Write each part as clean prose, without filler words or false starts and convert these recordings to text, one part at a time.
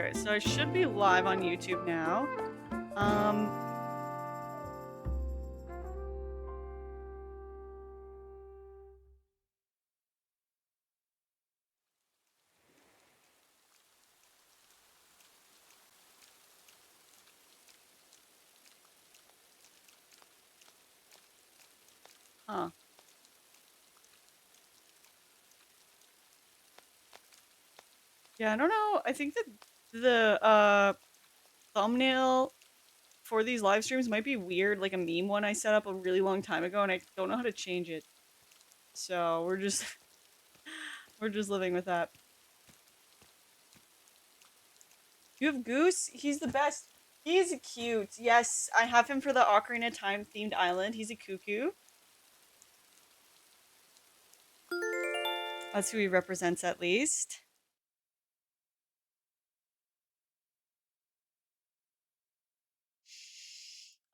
Okay, so I should be live on YouTube now. Um... Huh. Yeah, I don't know. I think that the thumbnail for these live streams might be weird, like a meme one I set up a really long time ago, and I don't know how to change it. So we're just we're just living with that. You have Goose? He's the best. He's cute. Yes, I have him for the Ocarina of Time themed island. He's a cuckoo. That's who he represents at least.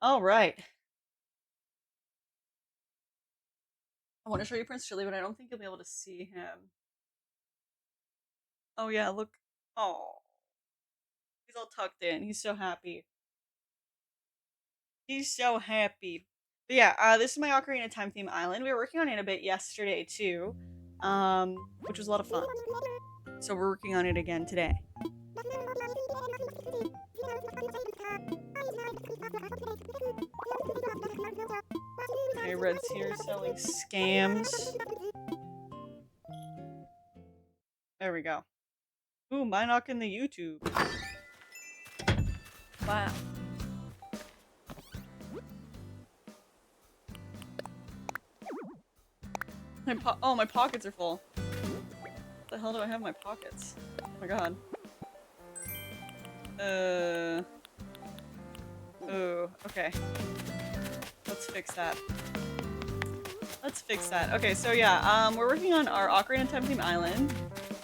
All right. I want to show you Prince Chili, but I don't think you'll be able to see him. Oh yeah, look. Oh, he's all tucked in. He's so happy. He's so happy. But yeah, this is my Ocarina of Time theme island. We were working on it a bit yesterday too, which was a lot of fun. So we're working on it again today. Okay, Red's here selling scams. There we go. Ooh, mine knocking the YouTube. Wow. My pockets are full. What the hell do I have in my pockets? Oh my god. Oh, okay. Let's fix that. Let's fix that. Okay, so yeah, we're working on our Ocarina of Time theme island.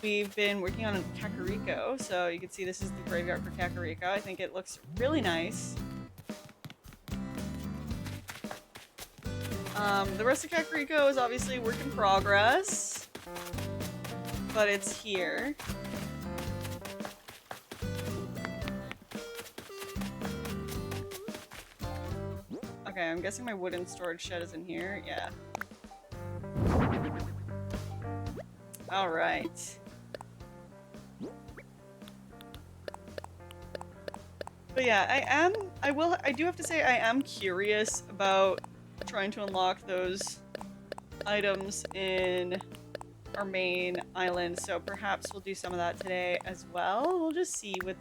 We've been working on Kakariko, so you can see this is the graveyard for Kakariko. I think it looks really nice. The rest of Kakariko is obviously work in progress, but it's here. Okay, I'm guessing my wooden storage shed is in here. Yeah. Alright. But yeah, I do have to say I am curious about trying to unlock those items in our main island, so perhaps we'll do some of that today as well. We'll just see where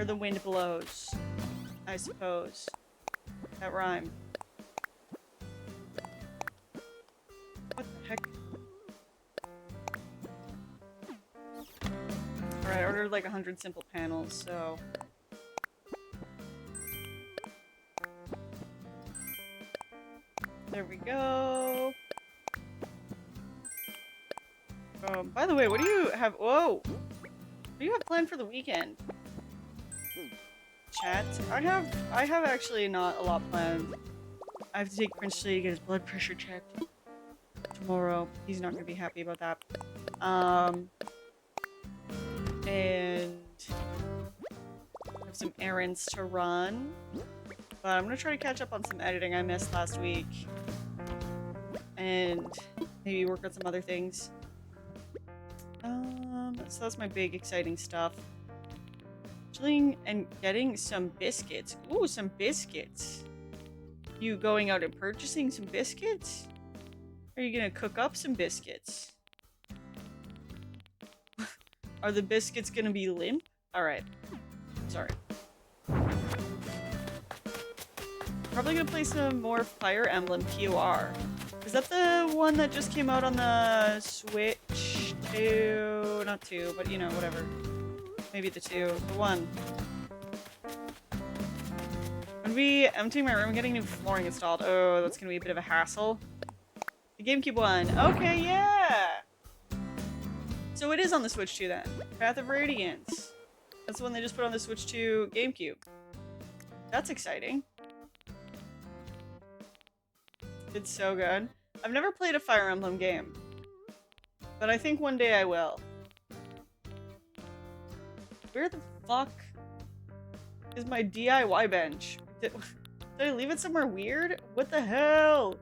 the wind blows, I suppose. That rhyme. What the heck? Alright, I ordered like 100 simple panels, so... There we go. By the way, what do you have? Whoa! What do you have planned for the weekend? Chat? I have actually not a lot planned. I have to take Prince Chili to get his blood pressure checked tomorrow. He's not gonna be happy about that. And I have some errands to run. But I'm gonna try to catch up on some editing I missed last week. And maybe work on some other things. So that's my big exciting stuff. Chilling and getting some biscuits. Ooh, some biscuits. You going out and purchasing some biscuits? Are you gonna cook up some biscuits? Are the biscuits gonna be limp? Alright. Sorry. Probably gonna play some more Fire Emblem POR. Is that the one that just came out on the Switch? Two, not two, but you know, whatever. Maybe the two. The one. I'm gonna be emptying my room and getting new flooring installed. Oh, that's gonna be a bit of a hassle. The GameCube one. Okay, yeah! So it is on the Switch 2 then. Path of Radiance. That's the one they just put on the Switch 2 GameCube. That's exciting. It's so good. I've never played a Fire Emblem game, but I think one day I will. Where the fuck is my DIY bench? Did I leave it somewhere weird? What the hell?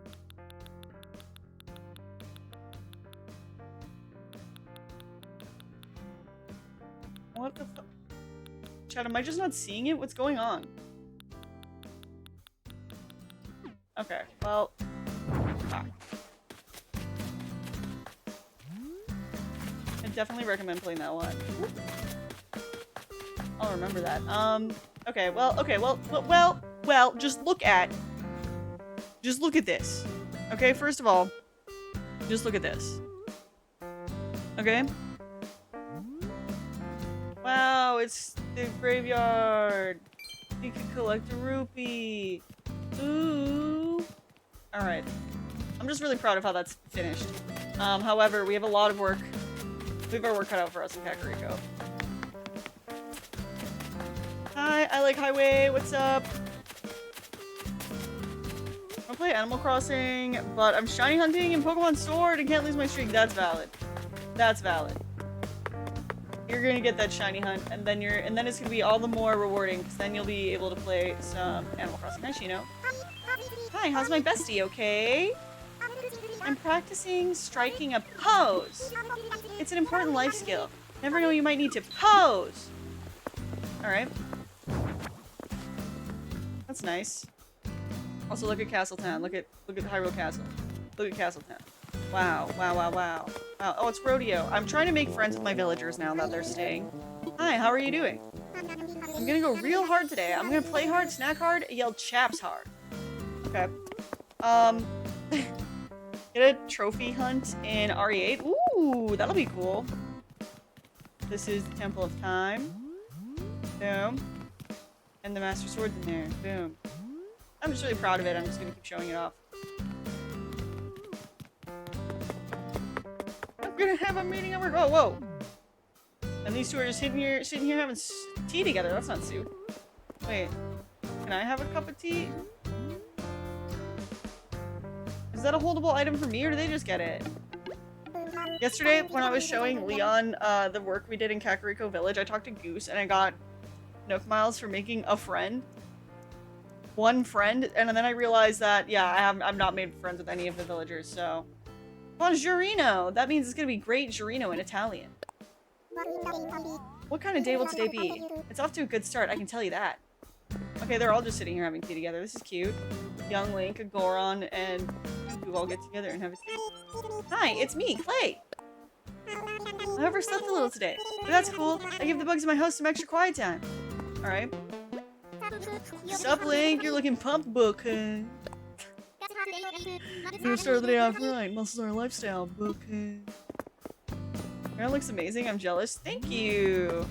What the fuck? Chad, am I just not seeing it? What's going on? Okay, well... Fuck. I definitely recommend playing that one. I'll remember that. Okay, well, just look at this. Okay, first of all, just look at this. Okay? Wow, it's the graveyard. You can collect a rupee. Ooh. Alright. I'm just really proud of how that's finished. However, we have a lot of work. We have our work cut out for us in Kakariko. Hi, I like Highway. What's up? I play Animal Crossing, but I'm shiny hunting in Pokemon Sword and can't lose my streak. That's valid. That's valid. You're gonna get that shiny hunt, and then it's gonna be all the more rewarding, because then you'll be able to play some Animal Crossing. Hi, Shino. Hi, how's my bestie? Okay. I'm practicing striking a pose. It's an important life skill. Never know you might need to pose. All right. That's nice. Also, look at Castletown. Look at Hyrule Castle. Look at Castletown. Wow, wow, wow, wow. Wow. Oh, it's rodeo. I'm trying to make friends with my villagers now that they're staying. Hi, how are you doing? I'm gonna go real hard today. I'm gonna play hard, snack hard, yell chaps hard. Okay. Get a trophy hunt in RE8. Ooh, that'll be cool. This is the Temple of Time. Boom. And the Master Sword's in there. Boom. I'm just really proud of it. I'm just gonna keep showing it off. I'm gonna have a meeting over. Oh, whoa. And these two are just sitting here having tea together. That's not soup. Wait. Can I have a cup of tea? Is that a holdable item for me, or do they just get it? Yesterday, when I was showing Leon the work we did in Kakariko Village, I talked to Goose, and I got Nook Miles for making a friend. One friend, and then I realized that, yeah, I've not made friends with any of the villagers, so... Buongiorno! That means it's gonna be great Giorino in Italian. What kind of day will today be? It's off to a good start, I can tell you that. Okay, they're all just sitting here having tea together. This is cute. Young Link, Goron, and we all get together and have a tea. Hi, it's me, Clay! I overslept a little today, but that's cool. I give the bugs in my house some extra quiet time. Alright. Sup, Link? You're looking pumped, book. We're gonna start the day off right. Muscles are a lifestyle, book. That looks amazing. I'm jealous. Thank you.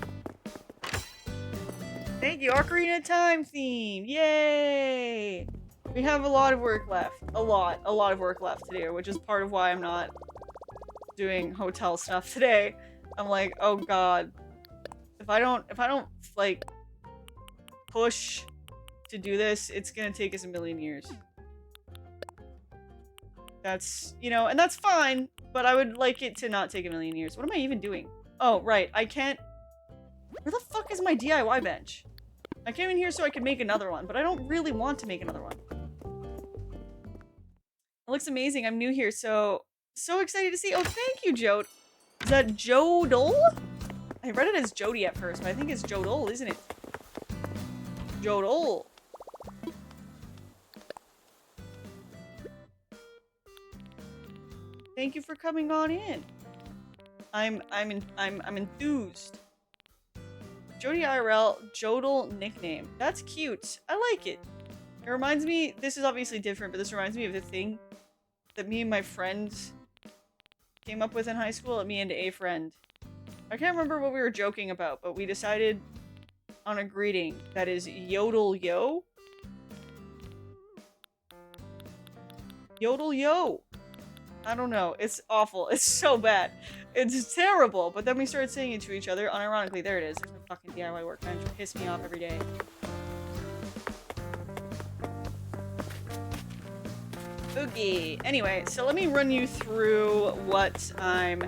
Thank you. Ocarina of Time theme. Yay! We have a lot of work left. A lot of work left to do, which is part of why I'm not doing hotel stuff today. I'm like, oh god. If I don't, like, push to do this, it's gonna take us a million years. That's, you know, and that's fine, but I would like it to not take a million years. What am I even doing? Oh, right, I can't... Where the fuck is my DIY bench? I came in here so I could make another one, but I don't really want to make another one. It looks amazing. I'm new here, so excited to see. Oh, thank you, Jode. Is that Jodol? I read it as Jody at first, but I think it's Jodol, isn't it? Jodol. Thank you for coming on in. I'm enthused. Jody IRL, Jodel nickname. That's cute. I like it. It reminds me, this is obviously different, but this reminds me of the thing that me and my friends came up with in high school, me and a friend. I can't remember what we were joking about, but we decided on a greeting that is Yodel Yo. Yodel Yo. I don't know. It's awful. It's so bad. It's terrible. But then we started saying it to each other. Unironically, there it is. There's my fucking DIY work. Man, it piss me off every day. Okay. Anyway, so let me run you through what I'm...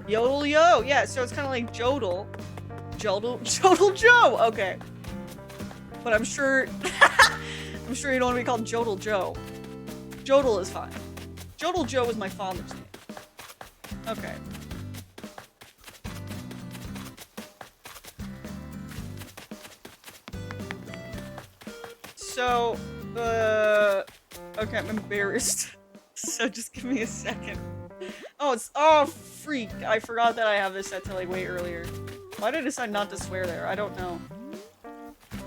Yodel Yo! Yeah, so it's kind of like Jodel. Jodel Joe. Okay, but I'm sure I'm sure you don't want to be called Jodel Joe. Jodel is fine. Jodel Joe is my father's name. Okay. So, okay, I'm embarrassed. So just give me a second. Oh, freak. I forgot that I have this set to, like, way earlier. Why did I decide not to swear there? I don't know.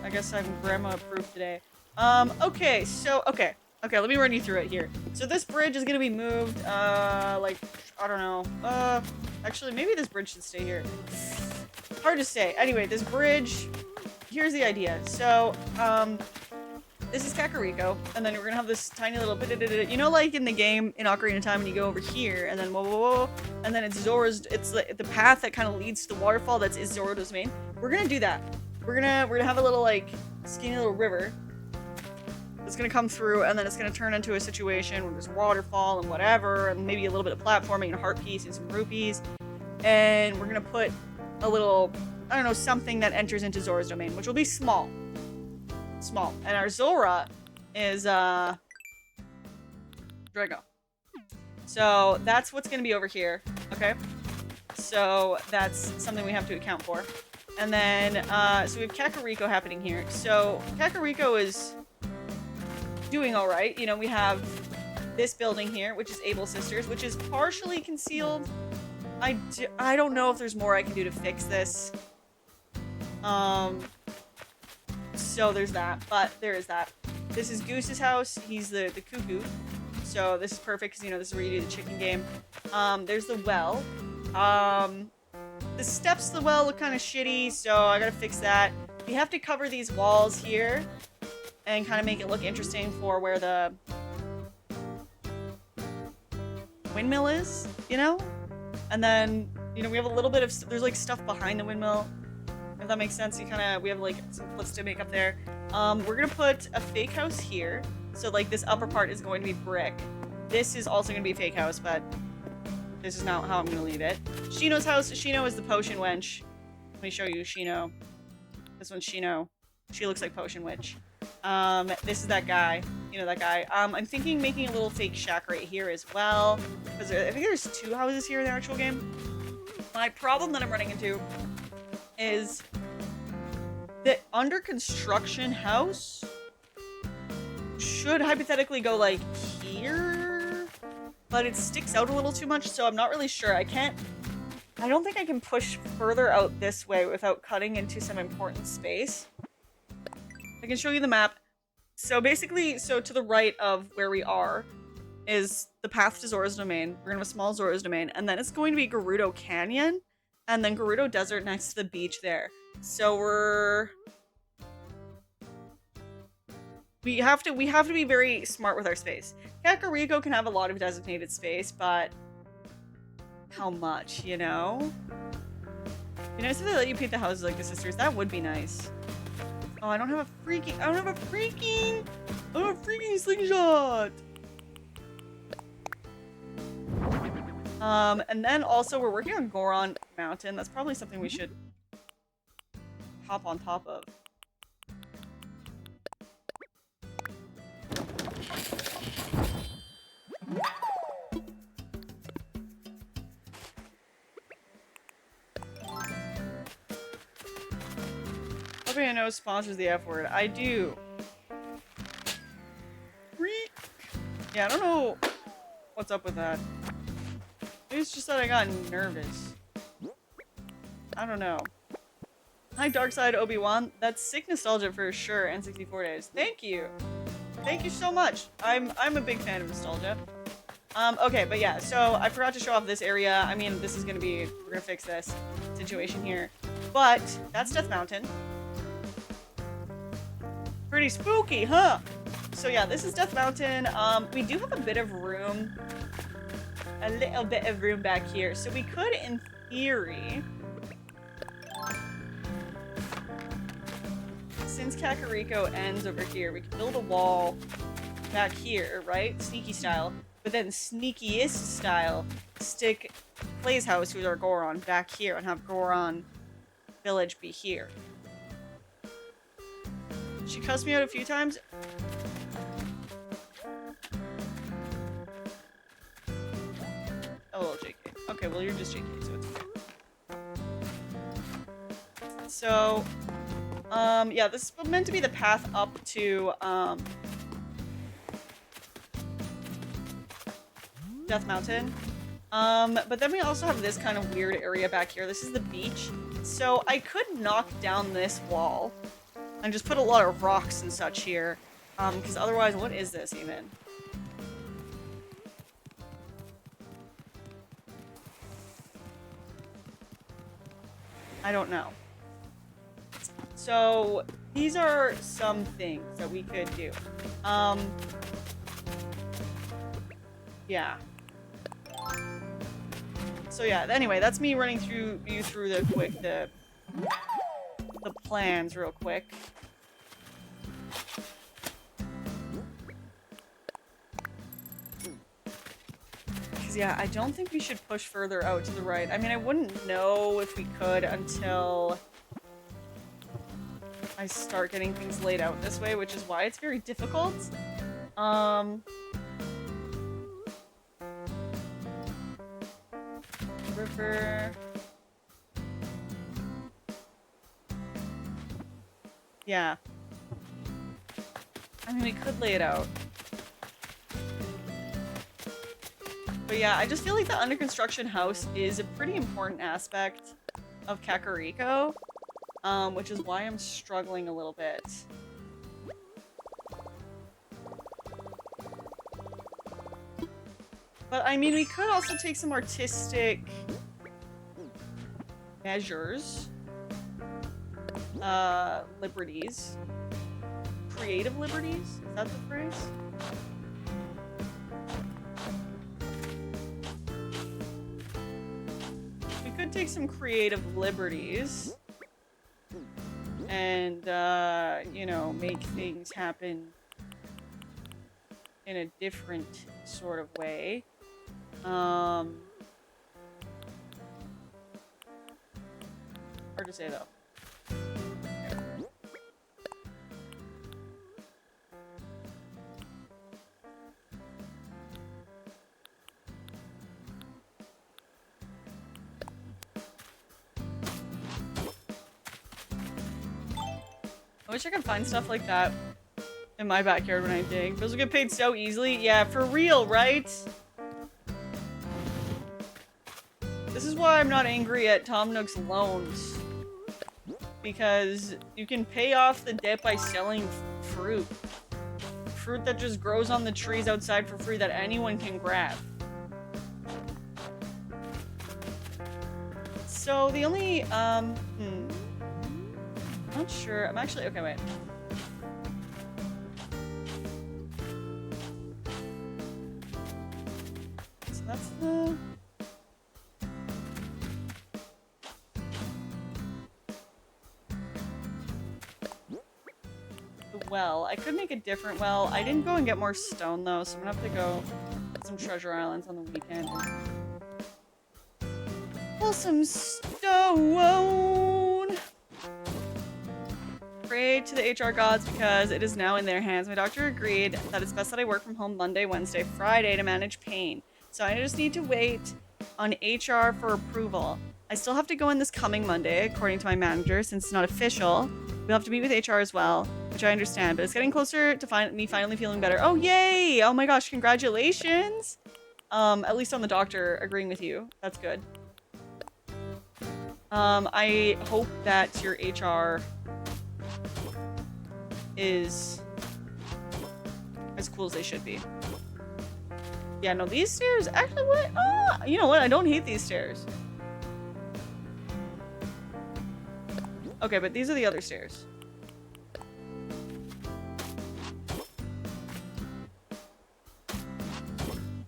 I guess I'm grandma approved today. Okay, so, okay, let me run you through it here. So this bridge is gonna be moved, like, I don't know. Actually, maybe this bridge should stay here. Hard to say. Anyway, this bridge, here's the idea. So, this is Kakariko, and then we're gonna have this tiny little bit, you know, like in the game in Ocarina of Time when you go over here, and then whoa, and then it's Zora's, it's the path that kind of leads to the waterfall that's Zora's domain. We're gonna do that. We're gonna have a little, like, skinny little river that's gonna come through, and then it's gonna turn into a situation where there's waterfall and whatever, and maybe a little bit of platforming and a heart piece and some rupees, and we're gonna put a little, I don't know, something that enters into Zora's domain, which will be small. And our Zora is Drago. So that's what's gonna be over here. Okay, so that's something we have to account for. And then so we have Kakariko happening here. So Kakariko is doing all right. You know, we have this building here, which is Able Sisters, which is partially concealed. I don't know if there's more I can do to fix this. So there's that, but there is that. This is Goose's house. He's the cuckoo. So this is perfect because, you know, this is where you do the chicken game. There's the well. The steps to the well look kind of shitty, so I gotta fix that. We have to cover these walls here and kind of make it look interesting for where the windmill is, you know? And then, you know, we have a little bit of, there's like stuff behind the windmill. If that makes sense, we have like some cliffs to make up there. We're gonna put a fake house here. So like this upper part is going to be brick. This is also gonna be a fake house, but this is not how I'm gonna leave it. Shino's house, Shino is the potion wench. Let me show you Shino. This one's Shino. She looks like Potion Witch. This is that guy. You know that guy. I'm thinking making a little fake shack right here as well. Because I think there's 2 houses here in the actual game. My problem that I'm running into is the under construction house should hypothetically go like here, but it sticks out a little too much, so I'm not really sure. I don't think I can push further out this way without cutting into some important space. I can show you the map. So basically, so to the right of where we are is the path to Zora's domain. We're gonna have a small Zora's domain, and then it's going to be Gerudo Canyon, and then Gerudo Desert next to the beach there. So we have to be very smart with our space. Kakariko can have a lot of designated space, but how much, you know? It'd be nice if they let you paint the houses like the sisters. That would be nice. Oh, I don't have a freaking slingshot! And then also we're working on Goron Mountain. That's probably something we should hop on top of. Hoping I know sponsors the F word. I do. Freak. Yeah, I don't know what's up with that. Maybe it's just that I got nervous. I don't know. Hi, Darkside Obi-Wan. That's sick nostalgia for sure, and 64 days. Thank you. Thank you so much. I'm a big fan of nostalgia. Okay, but yeah, so I forgot to show off this area. I mean, this is gonna be, we're gonna fix this situation here. But, that's Death Mountain. Pretty spooky, huh? So yeah, this is Death Mountain. We do have a bit of room. A little bit of room back here. So we could, in theory, since Kakariko ends over here, we can build a wall back here, right? Sneaky style. But then sneakiest style, stick Clay's house, who's our Goron, back here and have Goron village be here. She cussed me out a few times. Oh, JK. Okay, well, you're just JK, so it's okay. So, yeah, this is meant to be the path up to, Death Mountain. But then we also have this kind of weird area back here. This is the beach. So I could knock down this wall and just put a lot of rocks and such here. Because otherwise, what is this even? I don't know. So these are some things that we could do. Yeah. So yeah, anyway, that's me running through the plans real quick. Because yeah, I don't think we should push further out to the right. I mean, I wouldn't know if we could until I start getting things laid out this way, which is why it's very difficult. River. Yeah. I mean, we could lay it out. But yeah, I just feel like the under construction house is a pretty important aspect of Kakariko, which is why I'm struggling a little bit. But I mean, we could also take some artistic measures, liberties, creative liberties. Is that the phrase? We could take some creative liberties and, you know, make things happen in a different sort of way. Hard to say though. I wish I could find stuff like that in my backyard when I dig. Those will get paid so easily. Yeah, for real, right? This is why I'm not angry at Tom Nook's loans. Because you can pay off the debt by selling fruit. Fruit that just grows on the trees outside for free that anyone can grab. So the only, I'm not sure. I'm actually, okay, wait. So that's the... well. I could make a different well. I didn't go and get more stone though, so I'm gonna have to go to some treasure islands on the weekend and pull some stone. Pray to the HR gods because it is now in their hands. My doctor agreed that it's best that I work from home Monday, Wednesday, Friday to manage pain. So I just need to wait on HR for approval. I still have to go in this coming Monday, according to my manager, since it's not official. We'll have to meet with HR as well, which I understand, but it's getting closer to me finally feeling better. Oh, yay! Oh my gosh, congratulations! At least on the doctor agreeing with you. That's good. I hope that your HR is as cool as they should be. Yeah, no, these stairs, actually, what? You know what? I don't hate these stairs. Okay, but these are the other stairs.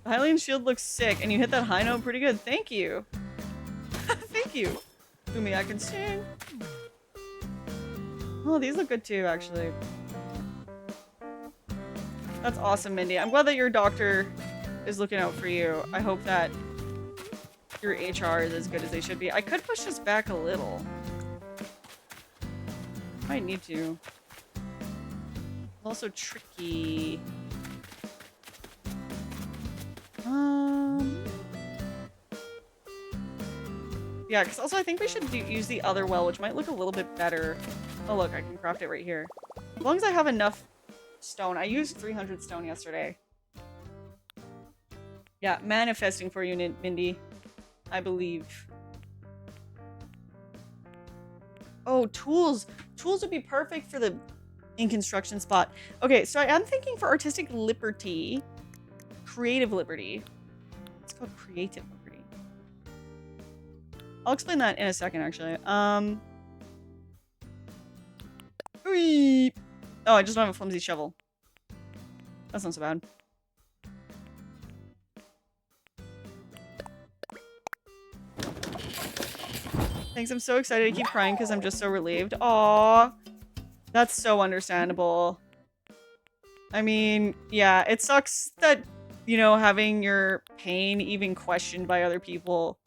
The Hylian shield looks sick, and you hit that high note pretty good. Thank you. Thank you. Umi, I can sing. Oh, these look good too, actually. That's awesome, Mindy. I'm glad that your doctor is looking out for you. I hope that your HR is as good as they should be. I could push this back a little. Might need to. It's also tricky. Yeah, because also I think we should use the other well, which might look a little bit better. Oh, look, I can craft it right here. As long as I have enough stone. I used 300 stone yesterday. Yeah, manifesting for you, Mindy. I believe. Oh, tools. Tools would be perfect for the in construction spot. Okay, so I am thinking for artistic liberty. Creative liberty. It's called creative liberty. I'll explain that in a second, actually. Whee! Oh, I just don't have a flimsy shovel. That's not so bad. Thanks, I'm so excited. I keep crying because I'm just so relieved. Aww. That's so understandable. I mean, yeah, it sucks that, you know, having your pain even questioned by other people,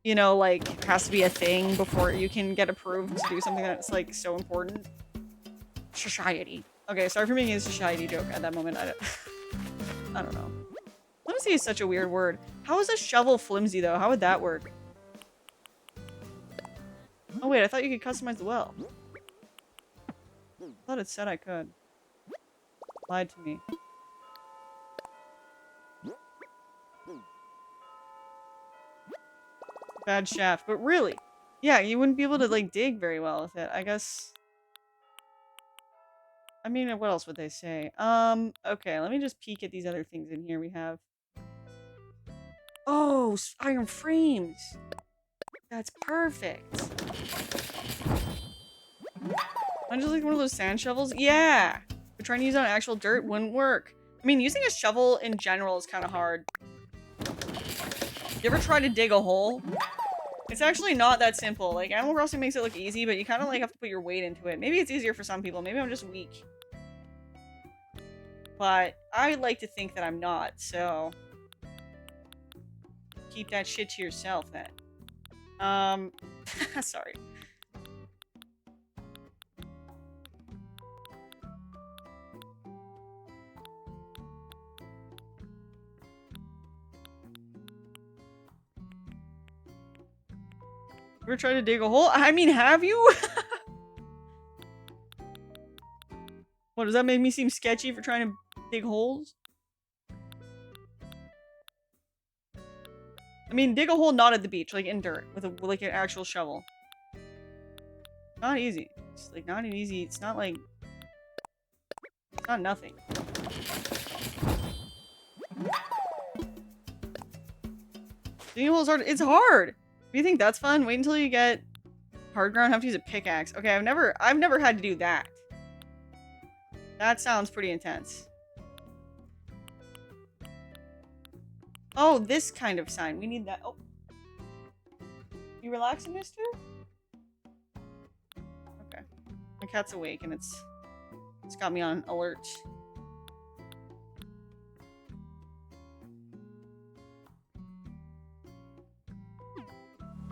you know, like, has to be a thing before you can get approved to do something that's, like, so important. Society. Okay, sorry for making a society joke at that moment. I don't know. Flimsy is such a weird word. How is a shovel flimsy, though? How would that work? Oh, wait, I thought you could customize the well. I thought it said I could. Lied to me. Bad shaft, but really, yeah, you wouldn't be able to, like, dig very well with it, I guess. I mean, what else would they say? Okay, let me just peek at these other things in here we have. Oh, iron frames! That's perfect! I'm just like one of those sand shovels? Yeah! But trying to use it on actual dirt wouldn't work. I mean, using a shovel in general is kind of hard. You ever try to dig a hole? It's actually not that simple. Like, Animal Crossing makes it look easy, but you kind of, like, have to put your weight into it. Maybe it's easier for some people. Maybe I'm just weak. But I like to think that I'm not, so... keep that shit to yourself, then. Sorry. Ever tried to dig a hole? I mean, have you? What, does that make me seem sketchy for trying to dig holes? I mean, dig a hole not at the beach, like in dirt, with like an actual shovel. Not easy. It's like not an easy. It's not like. It's not nothing. Digging holes hard. It's hard. Do you think that's fun? Wait until you get hard ground. Have to use a pickaxe. Okay, I've never had to do that. That sounds pretty intense. Oh, this kind of sign. We need that. Oh. You relaxing, mister? Okay. My cat's awake and it's got me on alert.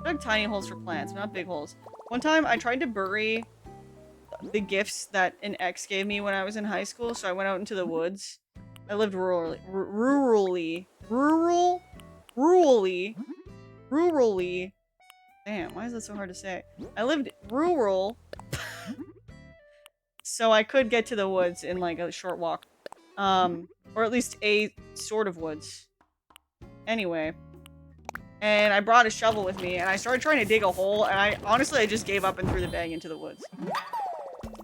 I dug tiny holes for plants, not big holes. One time I tried to bury the gifts that an ex gave me when I was in high school, so I went out into the woods. I lived rurally. Damn, why is that so hard to say? I lived rural, so I could get to the woods in like a short walk. Or at least a sort of woods. Anyway. And I brought a shovel with me, and I started trying to dig a hole, and I just gave up and threw the bag into the woods.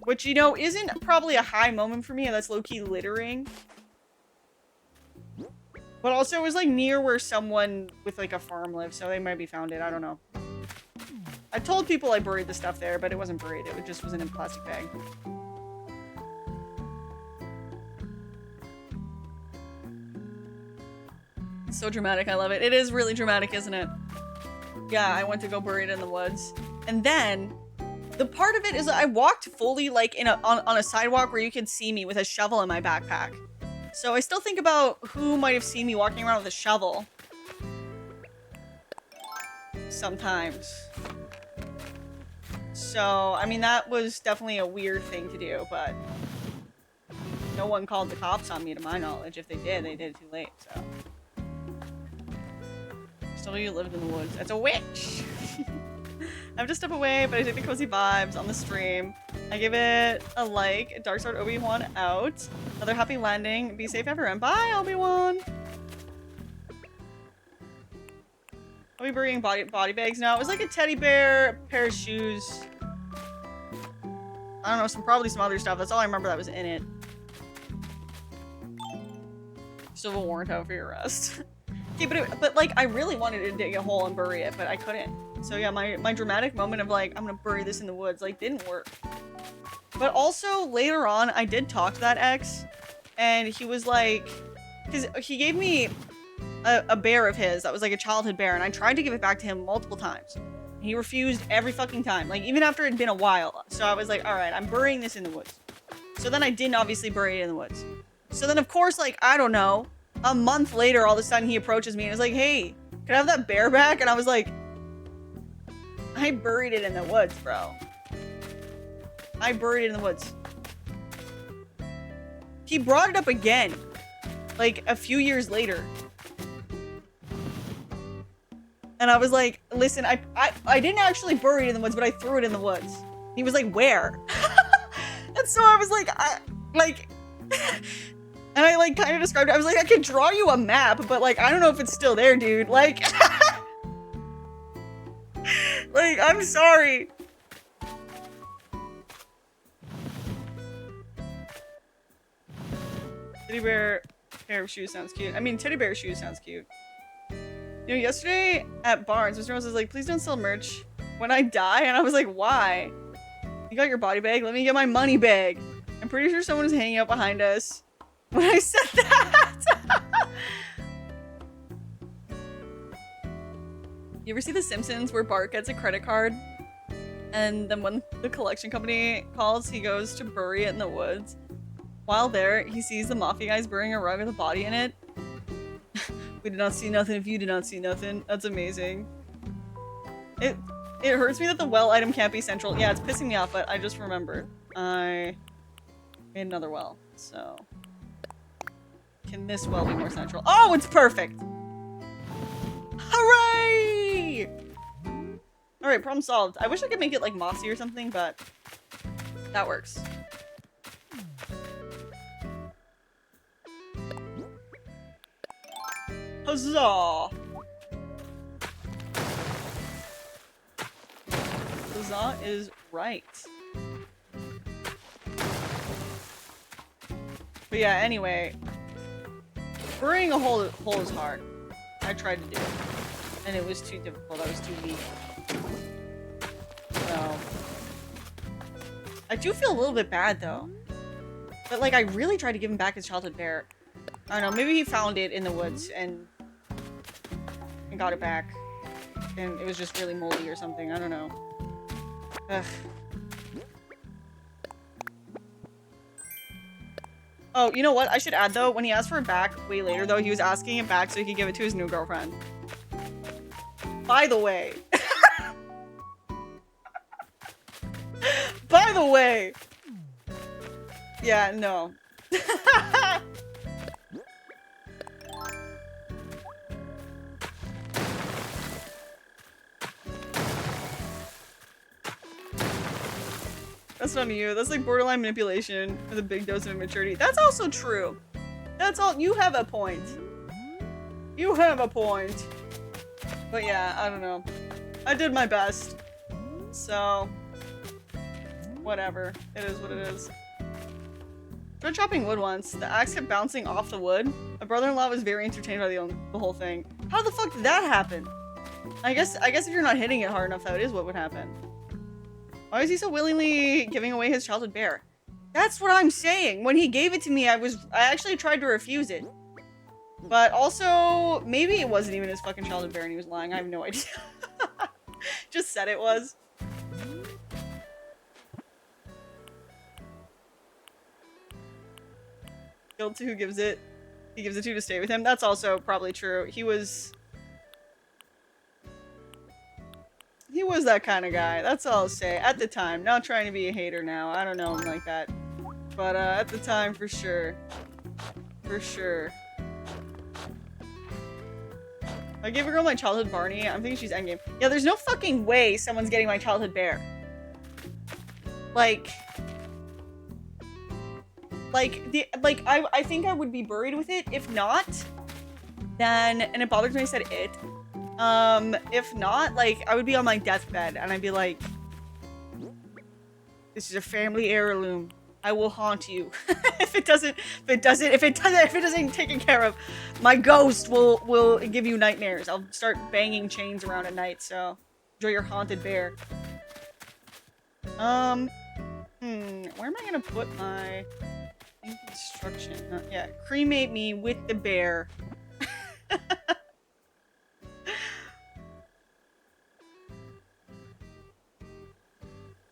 Which, you know, isn't probably a high moment for me, and that's low-key littering. But also, it was, like, near where someone with, like, a farm lives, so they might be found it. I don't know. I told people I buried the stuff there, but it wasn't buried. It just was in a plastic bag. It's so dramatic. I love it. It is really dramatic, isn't it? Yeah, I went to go bury it in the woods. And then, the part of it is that I walked fully, like, on a sidewalk where you could see me with a shovel in my backpack. So I still think about who might have seen me walking around with a shovel. Sometimes. So, I mean, that was definitely a weird thing to do, but no one called the cops on me to my knowledge. If they did it too late, so. Still you lived in the woods. That's a witch! I have to step away, but I take the cozy vibes on the stream. I give it a like. Dark Sword Obi-Wan out. Another happy landing. Be safe everyone. Bye, Obi-Wan! I'll be bringing body bags now. It was like a teddy bear, a pair of shoes. I don't know, probably some other stuff. That's all I remember that was in it. Still have a warrant out for your arrest. Okay, but like, I really wanted to dig a hole and bury it, but I couldn't. So yeah, my dramatic moment of like, I'm gonna bury this in the woods, like, didn't work. But also, later on, I did talk to that ex, and he was like, because he gave me a bear of his that was like a childhood bear, and I tried to give it back to him multiple times. He refused every fucking time, like, even after it had been a while. So I was like, alright, I'm burying this in the woods. So then I didn't obviously bury it in the woods. So then, of course, like, I don't know, a month later, all of a sudden, he approaches me and is like, hey, can I have that bear back? And I was like, I buried it in the woods, bro. I buried it in the woods. He brought it up again, like, a few years later. And I was like, listen, I didn't actually bury it in the woods, but I threw it in the woods. He was like, where? And so I was like, and I like kind of described it. I was like, I could draw you a map, but like, I don't know if it's still there, dude. Like, like, I'm sorry. Teddy bear pair of shoes sounds cute. I mean, teddy bear shoes sounds cute. You know, yesterday at Barnes, Mr. Rose was like, please don't sell merch when I die. And I was like, why? You got your body bag? Let me get my money bag. I'm pretty sure someone was hanging out behind us when I said that. You ever see The Simpsons where Bart gets a credit card? And then when the collection company calls, he goes to bury it in the woods. While there, he sees the mafia guys burying a rug with a body in it. We did not see nothing if you did not see nothing. That's amazing. It hurts me that the well item can't be central. Yeah, it's pissing me off, but I just remembered. I made another well, so... Can this well be more central? Oh, it's perfect! Hooray! Alright, problem solved. I wish I could make it like mossy or something, but that works. Huzzah! Huzzah is right. But yeah, anyway. Burying a hole is hard. I tried to do it. And it was too difficult. I was too weak. So... I do feel a little bit bad, though. But, like, I really tried to give him back his childhood bear. I don't know, maybe he found it in the woods and got it back. And it was just really moldy or something. I don't know. Ugh. Oh, you know what? I should add, though, when he asked for it back way later, though, he was asking it back so he could give it to his new girlfriend. By the way. By the way. Yeah, no. That's not you. That's like borderline manipulation with a big dose of immaturity. That's also true. That's all. You have a point. You have a point. But yeah, I don't know. I did my best. So, whatever. It is what it is. Tried chopping wood once. The axe kept bouncing off the wood. My brother-in-law was very entertained by the whole thing. How the fuck did that happen? I guess if you're not hitting it hard enough, that is what would happen. Why was he so willingly giving away his childhood bear? That's what I'm saying. When he gave it to me, I actually tried to refuse it. But also, maybe it wasn't even his fucking childhood bear and he was lying. I have no idea. Just said it was. Guilt to who gives it. He gives it to stay with him. That's also probably true. He was was that kind of guy. That's all I'll say. At the time. Not trying to be a hater now. I don't know him like that. But at the time, for sure. For sure. If I give a girl my childhood Barney, I'm thinking she's endgame. Yeah, there's no fucking way someone's getting my childhood bear. Like, I think I would be buried with it. If not, then, and it bothers me I said it. If not, like, I would be on my deathbed and I'd be like, this is a family heirloom. I will haunt you. if it doesn't taken care of, my ghost will give you nightmares. I'll start banging chains around at night, so enjoy your haunted bear. Where am I gonna put my construction? Yeah, cremate me with the bear.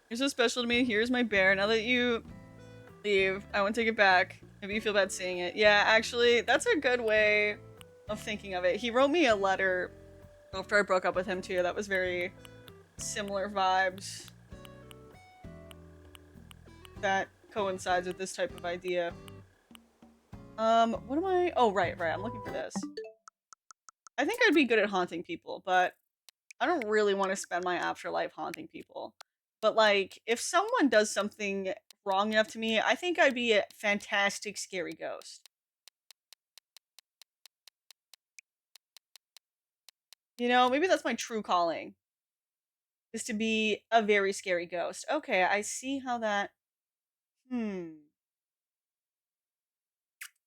You're so special to me. Here's my bear. Now that you leave, I won't take it back. Maybe you feel bad seeing it. Yeah, actually, that's a good way of thinking of it. He wrote me a letter after I broke up with him too. That was very similar vibes. That coincides with this type of idea. What am I? Oh, right. I'm looking for this. I think I'd be good at haunting people, but I don't really want to spend my afterlife haunting people. But, like, if someone does something wrong enough to me, I think I'd be a fantastic scary ghost. You know, maybe that's my true calling. Is to be a very scary ghost. Okay, I see how that...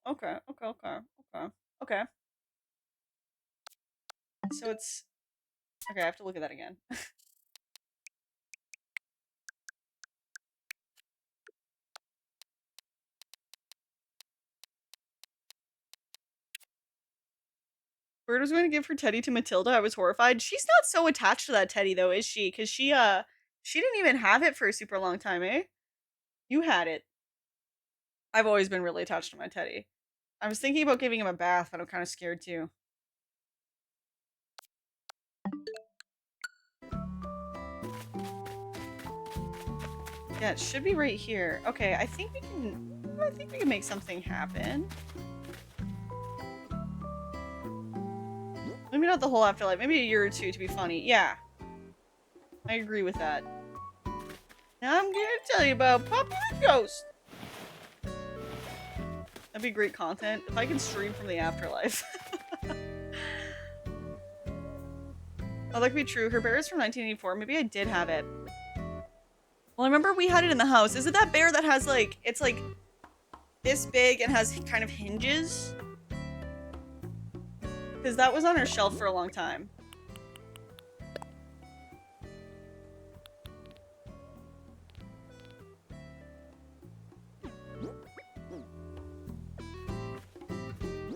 Okay. Okay. So it's... Okay, I have to look at that again. Bird was going to give her teddy to Matilda. I was horrified. She's not so attached to that teddy, though, is she? Because she didn't even have it for a super long time, eh? You had it. I've always been really attached to my teddy. I was thinking about giving him a bath, but I'm kind of scared, too. Yeah, it should be right here. Okay, I think we can make something happen. Maybe not the whole afterlife. Maybe a year or two to be funny. Yeah. I agree with that. Now I'm gonna tell you about Papa the Ghost. That'd be great content. If I can stream from the afterlife. Oh, that could be true. Her bear is from 1984. Maybe I did have it. Well, I remember we had it in the house. Is it that bear that has, like, it's, like, this big and has kind of hinges? Because that was on her shelf for a long time.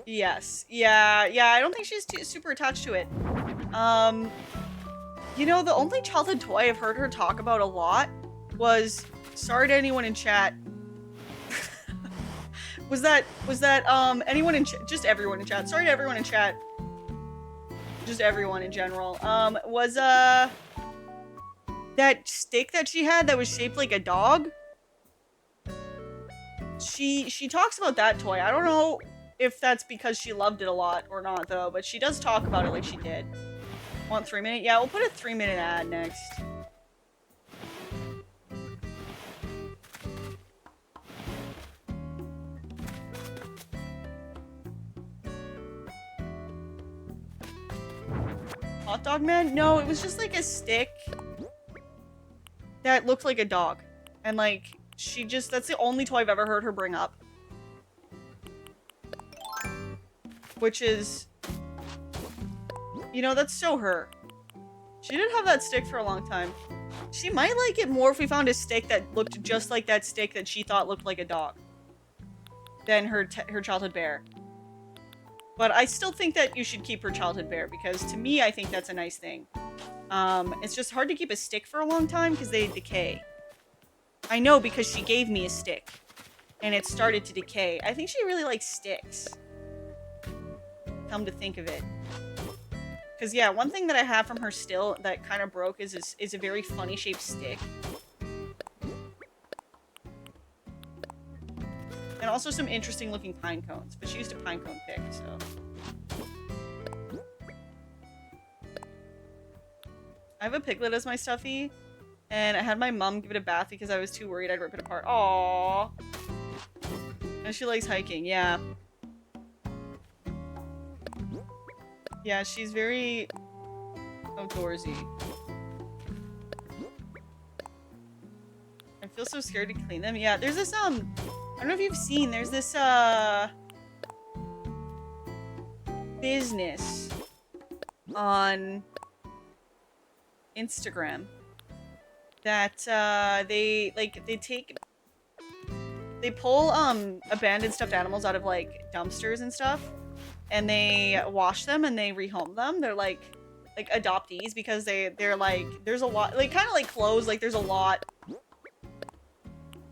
Yes. Yeah, I don't think she's super attached to it. You know, the only childhood toy I've heard her talk about a lot was, sorry to anyone in chat, was that anyone in just everyone in chat, sorry to everyone in chat, just everyone in general, was, that stick that she had that was shaped like a dog. She talks about that toy. I don't know if that's because she loved it a lot or not, though, but she does talk about it like she did. Want 3-minute? Yeah, we'll put a 3-minute ad next. Hot dog man? No, it was just like a stick that looked like a dog. And like, that's the only toy I've ever heard her bring up. Which is, you know, that's so her. She did have that stick for a long time. She might like it more if we found a stick that looked just like that stick that she thought looked like a dog than her childhood bear. But I still think that you should keep her childhood bear, because to me, I think that's a nice thing. It's just hard to keep a stick for a long time because they decay. I know, because she gave me a stick and it started to decay. I think she really likes sticks. Come to think of it. Because yeah, one thing that I have from her still that kind of broke is a very funny shaped stick. And also some interesting looking pine cones, but she used a pine cone pick, so. I have a piglet as my stuffy, and I had my mom give it a bath because I was too worried I'd rip it apart. Aww. And she likes hiking, yeah. Yeah, she's very outdoorsy. I feel so scared to clean them. Yeah, there's this, I don't know if you've seen, there's this, business on Instagram that, they pull, abandoned stuffed animals out of, like, dumpsters and stuff, and they wash them and they rehome them. They're, like adoptees because they're, like, there's a lot, like, kind of like clothes, like, there's a lot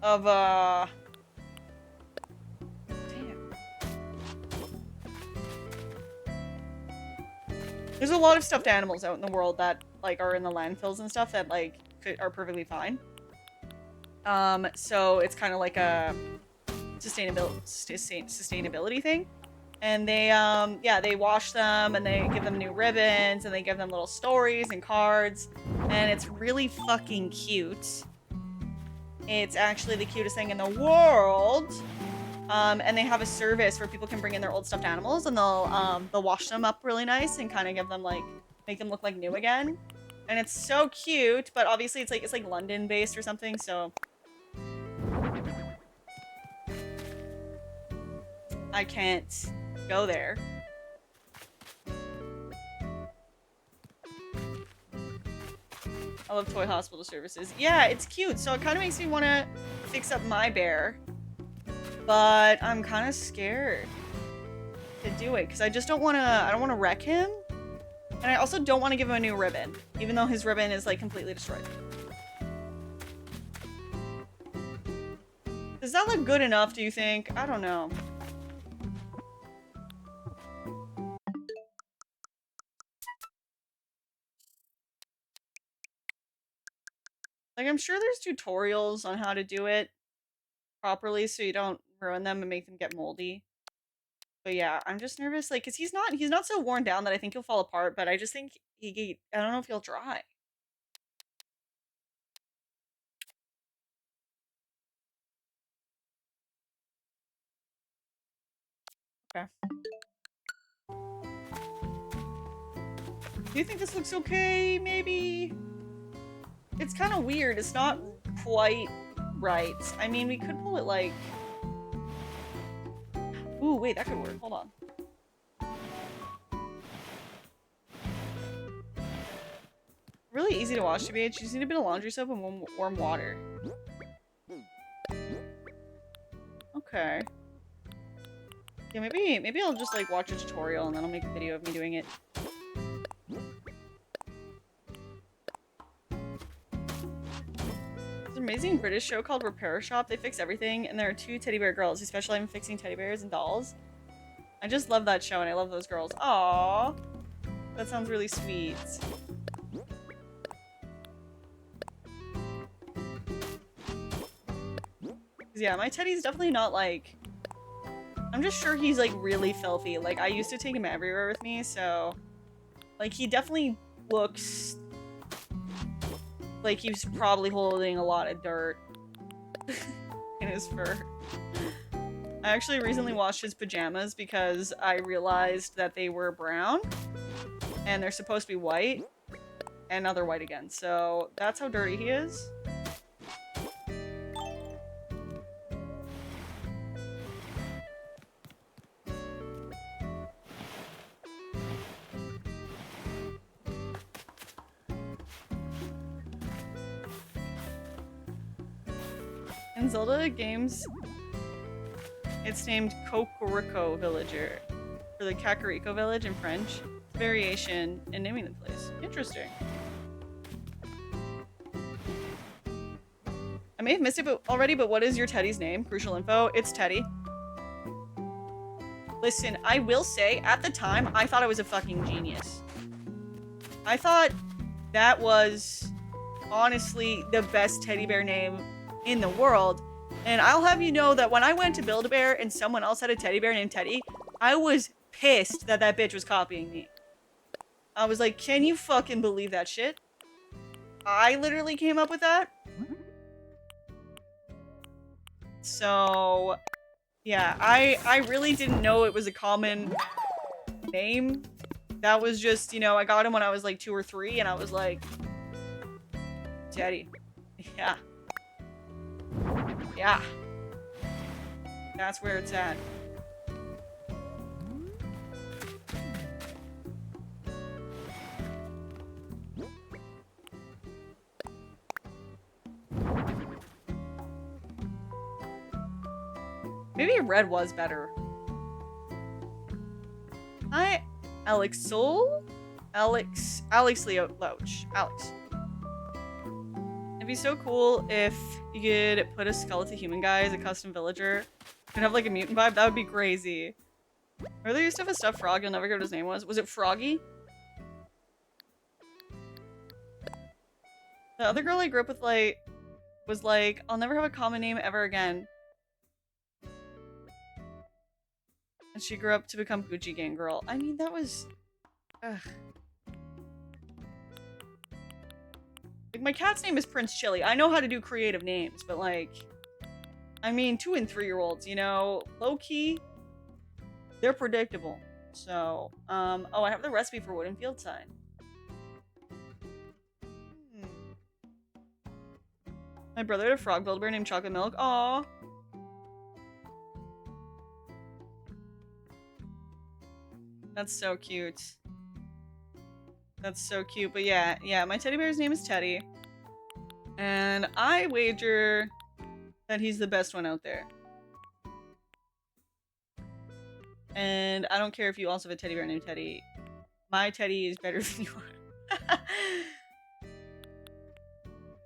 of, damn. There's a lot of stuffed animals out in the world that, like, are in the landfills and stuff that, like, are perfectly fine. So it's kind of like a sustainability thing. And they, yeah, they wash them and they give them new ribbons and they give them little stories and cards. And it's really fucking cute. It's actually the cutest thing in the world. And they have a service where people can bring in their old stuffed animals and they'll wash them up really nice and kind of give them, like, make them look like new again. And it's so cute, but obviously it's like London based or something, so I can't go there. I love toy hospital services. Yeah, it's cute, so it kind of makes me want to fix up my bear. But I'm kind of scared to do it, because I just don't want to, I don't want to wreck him. And I also don't want to give him a new ribbon, even though his ribbon is, like, completely destroyed. Does that look good enough, do you think? I don't know. Like, I'm sure there's tutorials on how to do it properly so you don't ruin them and make them get moldy. But yeah, I'm just nervous, like, 'cause he's not so worn down that I think he'll fall apart, but I just think I don't know if he'll dry. Okay. Do you think this looks okay, maybe? It's kind of weird. It's not quite right. I mean, we could pull it, like... Ooh, wait, that could work. Hold on. Really easy to wash, TBH. You just need a bit of laundry soap and warm water. Okay. Yeah, maybe I'll just, like, watch a tutorial and then I'll make a video of me doing it. There's an amazing British show called Repair Shop. They fix everything, and there are 2 teddy bear girls who specialize in fixing teddy bears and dolls. I just love that show, and I love those girls. Aww. That sounds really sweet. Yeah, my teddy's definitely not, like... I'm just sure he's, like, really filthy. Like, I used to take him everywhere with me, so... Like, he definitely looks... like he's probably holding a lot of dirt in his fur. I actually recently washed his pajamas because I realized that they were brown. And they're supposed to be white. And now they're white again. So, that's how dirty he is. In Zelda games, it's named Kokoriko Villager, for the Kakariko Village in French. It's a variation in naming the place. Interesting. I may have missed it already, but what is your Teddy's name? Crucial info. It's Teddy. Listen, I will say, at the time, I thought I was a fucking genius. I thought that was honestly the best teddy bear name in the world. And I'll have you know that when I went to Build-A-Bear and someone else had a teddy bear named Teddy, I was pissed that that bitch was copying me. I was like, can you fucking believe that shit? I literally came up with that. So, yeah, I really didn't know it was a common name. That was just, you know, I got him when I was like 2 or 3, and I was like, Teddy. Yeah. Yeah. That's where it's at. Maybe red was better. Hi, Alex Soul? Alex Leo Loach. Alex. It'd be so cool if you could put a skeleton human guy as a custom villager. Could have like a mutant vibe. That would be crazy. Or they used to have a stuffed frog. You'll never get what his name was. Was it Froggy? The other girl I grew up with like was like, I'll never have a common name ever again. And she grew up to become Gucci Gang Girl. I mean, that was... Ugh. Like, my cat's name is Prince Chili. I know how to do creative names, but like... I mean, 2 and 3-year-olds, you know, low-key, they're predictable. So, oh, I have the recipe for wooden field sign. My brother had a frog Build-A-Bear named Chocolate Milk. Aww. That's so cute. That's so cute. But yeah, my teddy bear's name is Teddy. And I wager that he's the best one out there. And I don't care if you also have a teddy bear named Teddy. My Teddy is better than yours.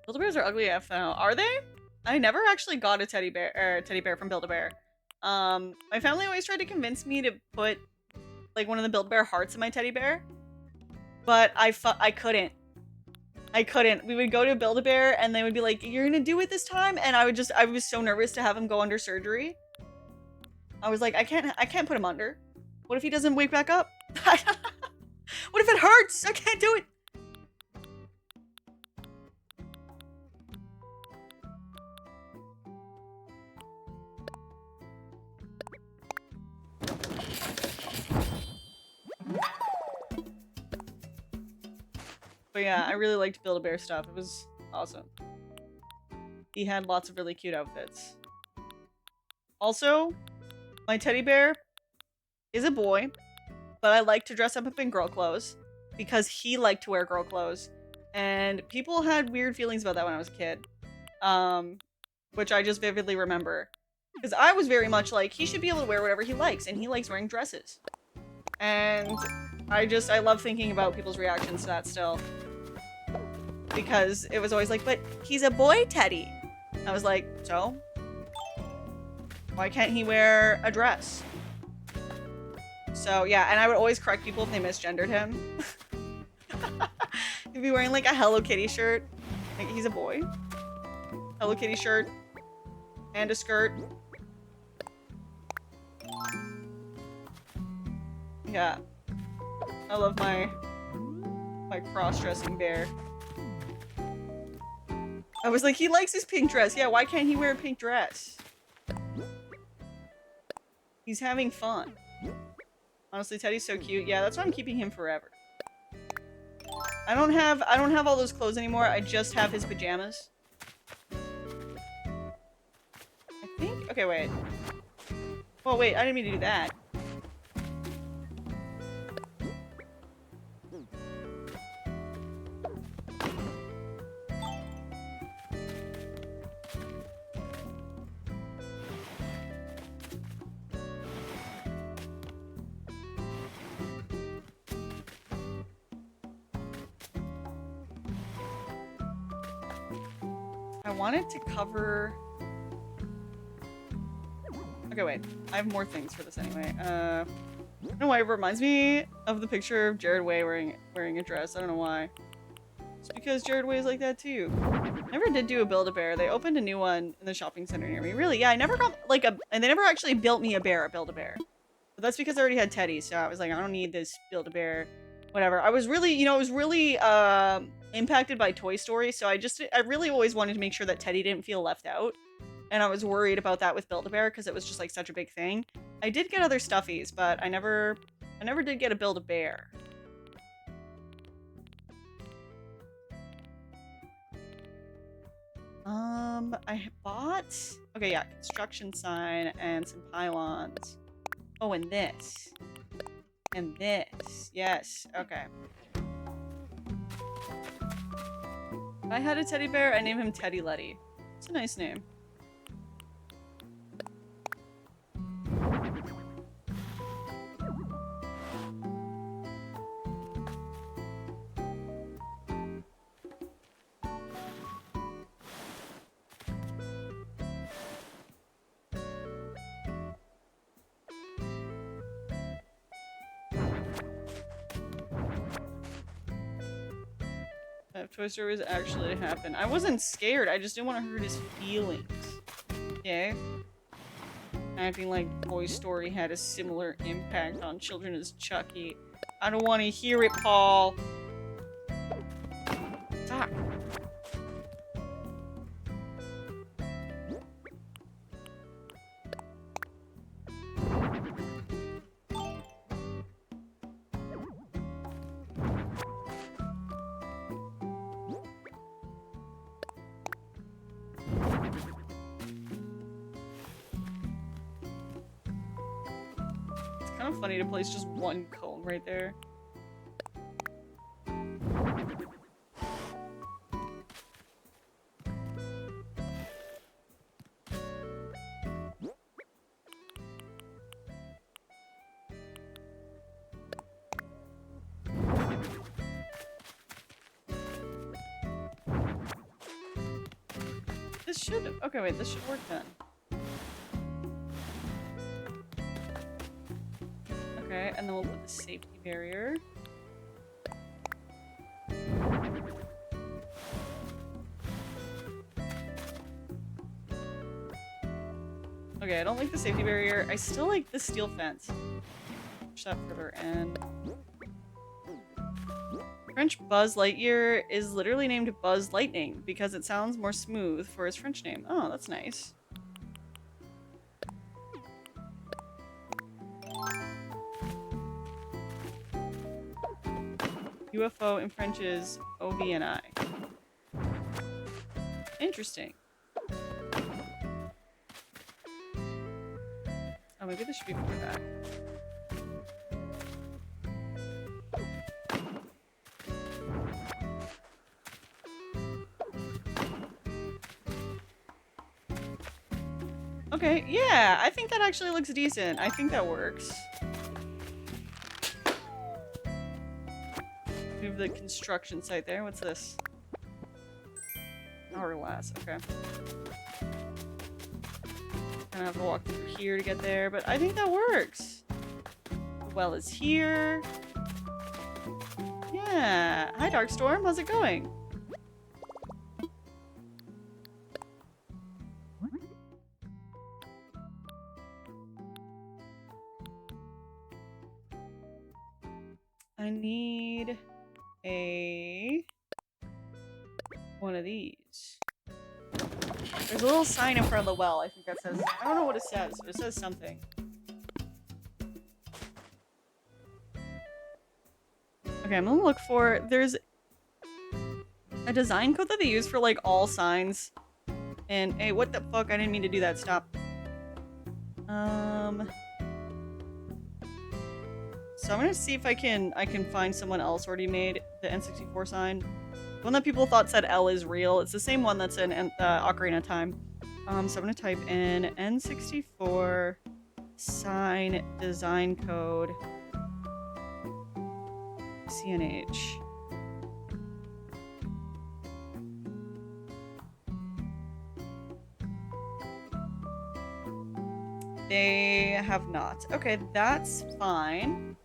Build-A-Bears are ugly AF now. Are they? I never actually got a teddy bear from Build-A-Bear. My family always tried to convince me to put like one of the Build-A-Bear hearts in my teddy bear. But I couldn't. I couldn't. We would go to Build-A-Bear and they would be like, you're gonna do it this time? And I was so nervous to have him go under surgery. I was like, I can't put him under. What if he doesn't wake back up? What if it hurts? I can't do it. But yeah, I really liked Build-A-Bear stuff. It was awesome. He had lots of really cute outfits. Also, my teddy bear is a boy, but I like to dress up in girl clothes because he liked to wear girl clothes. And people had weird feelings about that when I was a kid. Which I just vividly remember. Because I was very much like, he should be able to wear whatever he likes, and he likes wearing dresses. And I love thinking about people's reactions to that still. Because it was always like, but he's a boy Teddy. I was like, so? Why can't he wear a dress? So yeah, and I would always correct people if they misgendered him. He'd be wearing like a Hello Kitty shirt. Like, he's a boy. Hello Kitty shirt. And a skirt. Yeah. I love my cross-dressing bear. I was like, he likes his pink dress. Yeah, why can't he wear a pink dress? He's having fun. Honestly, Teddy's so cute. Yeah, that's why I'm keeping him forever. I don't have all those clothes anymore. I just have his pajamas. I think. Okay, wait. Well, wait. I didn't mean to do that. I wanted to cover... Okay, wait. I have more things for this anyway. I don't know why it reminds me of the picture of Jared Way wearing a dress. I don't know why. It's because Jared Way is like that too. Never did do a Build-A-Bear. They opened a new one in the shopping center near me. Really? Yeah, I never got like and they never actually built me a bear at Build-A-Bear. But that's because I already had Teddy, so I was like, I don't need this Build-A-Bear. Whatever. I was really, you know, I was really impacted by Toy Story, so I really always wanted to make sure that Teddy didn't feel left out. And I was worried about that with Build-A-Bear because it was just like such a big thing. I did get other stuffies, but I never did get a Build-A-Bear. I bought, okay, yeah, construction sign and some pylons. Oh, and this. And this. Yes, okay. If I had a teddy bear, I'd name him Teddy Letty. It's a nice name. If Toy Story was actually to happen. I wasn't scared, I just didn't want to hurt his feelings. Okay? Acting like Toy Story had a similar impact on children as Chucky. I don't want to hear it, Paul. Fuck. Kind of funny to place just one cone right there. This should, okay, wait, this should work then. Okay, and then we'll put the safety barrier. Okay, I don't like the safety barrier. I still like the steel fence. Push that further in. French Buzz Lightyear is literally named Buzz Lightning because it sounds more smooth for his French name. Oh, that's nice. UFO in French is OVNI. Interesting. Oh, maybe this should be for that. Okay, yeah, I think that actually looks decent. I think that works. Move the construction site there. What's this? Hourglass, okay. Gonna have to walk through here to get there, but I think that works. The well is here. Yeah. Hi, Darkstorm. How's it going? I need one of these. There's a little sign in front of the well, I think that says, I don't know what it says, but it says something. Okay, I'm gonna look for, there's a design code that they use for like all signs. And, hey, what the fuck? I didn't mean to do that, stop. So I'm gonna see if I can find someone else already made the N64 sign. One that people thought said L is real. It's the same one that's in Ocarina of Time. So I'm gonna type in N64 sign design code CNH. They have not. Okay, that's fine.